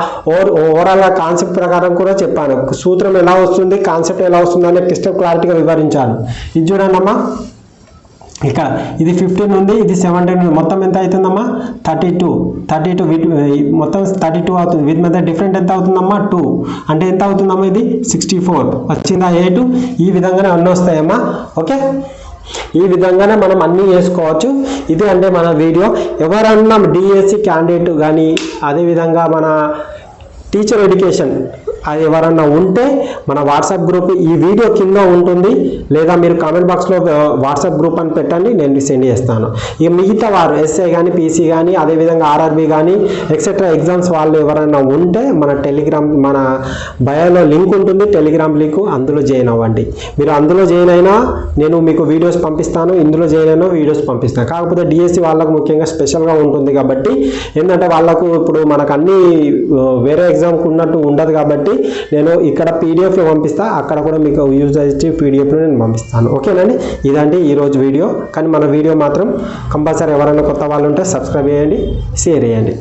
ఓవరాల్గా కాన్సెప్ట్ ప్రకారం కూడా చెప్పాను. సూత్రం ఎలా వస్తుంది, కాన్సెప్ట్ ఎలా వస్తుంది అనేది క్రిస్టల్ క్లారిటీగా వివరించాను. ఇది చూడండి అమ్మా, ఇక్కడ ఇది 15 ఉంది, ఇది 17 ఉంది. మొత్తం ఎంత అవుతుందమ్మా? 32 మొత్తం 32 అవుతుంది. వీటి మధ్య డిఫరెంట్ ఎంత అవుతుందమ్మా? 2 అంటే ఎంత అవుతుందమ్మా? ఇది 64 వచ్చిందా? 8. ఈ విధంగానే అన్నీ వస్తాయమ్మా. ఓకే, ఈ విధంగానే మనం అన్నీ చేసుకోవచ్చు. ఇది అంటే మన వీడియో. ఎవరన్నా డిఎస్సి క్యాండిడేట్ కానీ అదేవిధంగా మన టీచర్ ఎడ్యుకేషన్ అది ఎవరన్నా ఉంటే మన వాట్సాప్ గ్రూప్ ఈ వీడియో కింద ఉంటుంది, లేదా మీరు కామెంట్ బాక్స్లో వాట్సాప్ గ్రూప్ అని పెట్టండి, నేను సెండ్ చేస్తాను. ఇక మిగతా వారు ఎస్ఐ కానీ పీసీ కానీ అదేవిధంగా ఆర్ఆర్బీ కానీ ఎక్సెట్రా ఎగ్జామ్స్ వాళ్ళు ఎవరైనా ఉంటే మన టెలిగ్రామ్ మన బయోలో లింక్ ఉంటుంది, టెలిగ్రామ్ లింక్, అందులో జాయిన్ అవ్వండి. మీరు అందులో జాయిన్ అయినా నేను మీకు వీడియోస్ పంపిస్తాను, ఇందులో జాయిన్ అయినా వీడియోస్ పంపిస్తాను. కాకపోతే డిఎస్సి వాళ్ళకు ముఖ్యంగా స్పెషల్గా ఉంటుంది కాబట్టి ఏంటంటే వాళ్ళకు ఇప్పుడు మనకు అన్ని వేరే ఎగ్జామ్కి ఉన్నట్టు ఉండదు కాబట్టి నేను ఇక్కడ పీడిఎఫ్లో పంపిస్తా, అక్కడ కూడా మీకు యూజ్ అయ్యే పీడిఎఫ్లో నేను పంపిస్తాను. ఓకేనండి, ఇదండి ఈరోజు వీడియో. కానీ మన వీడియో మాత్రం కంపల్సరీ ఎవరైనా కొత్త వాళ్ళు ఉంటే సబ్స్క్రైబ్ చేయండి, షేర్ చేయండి.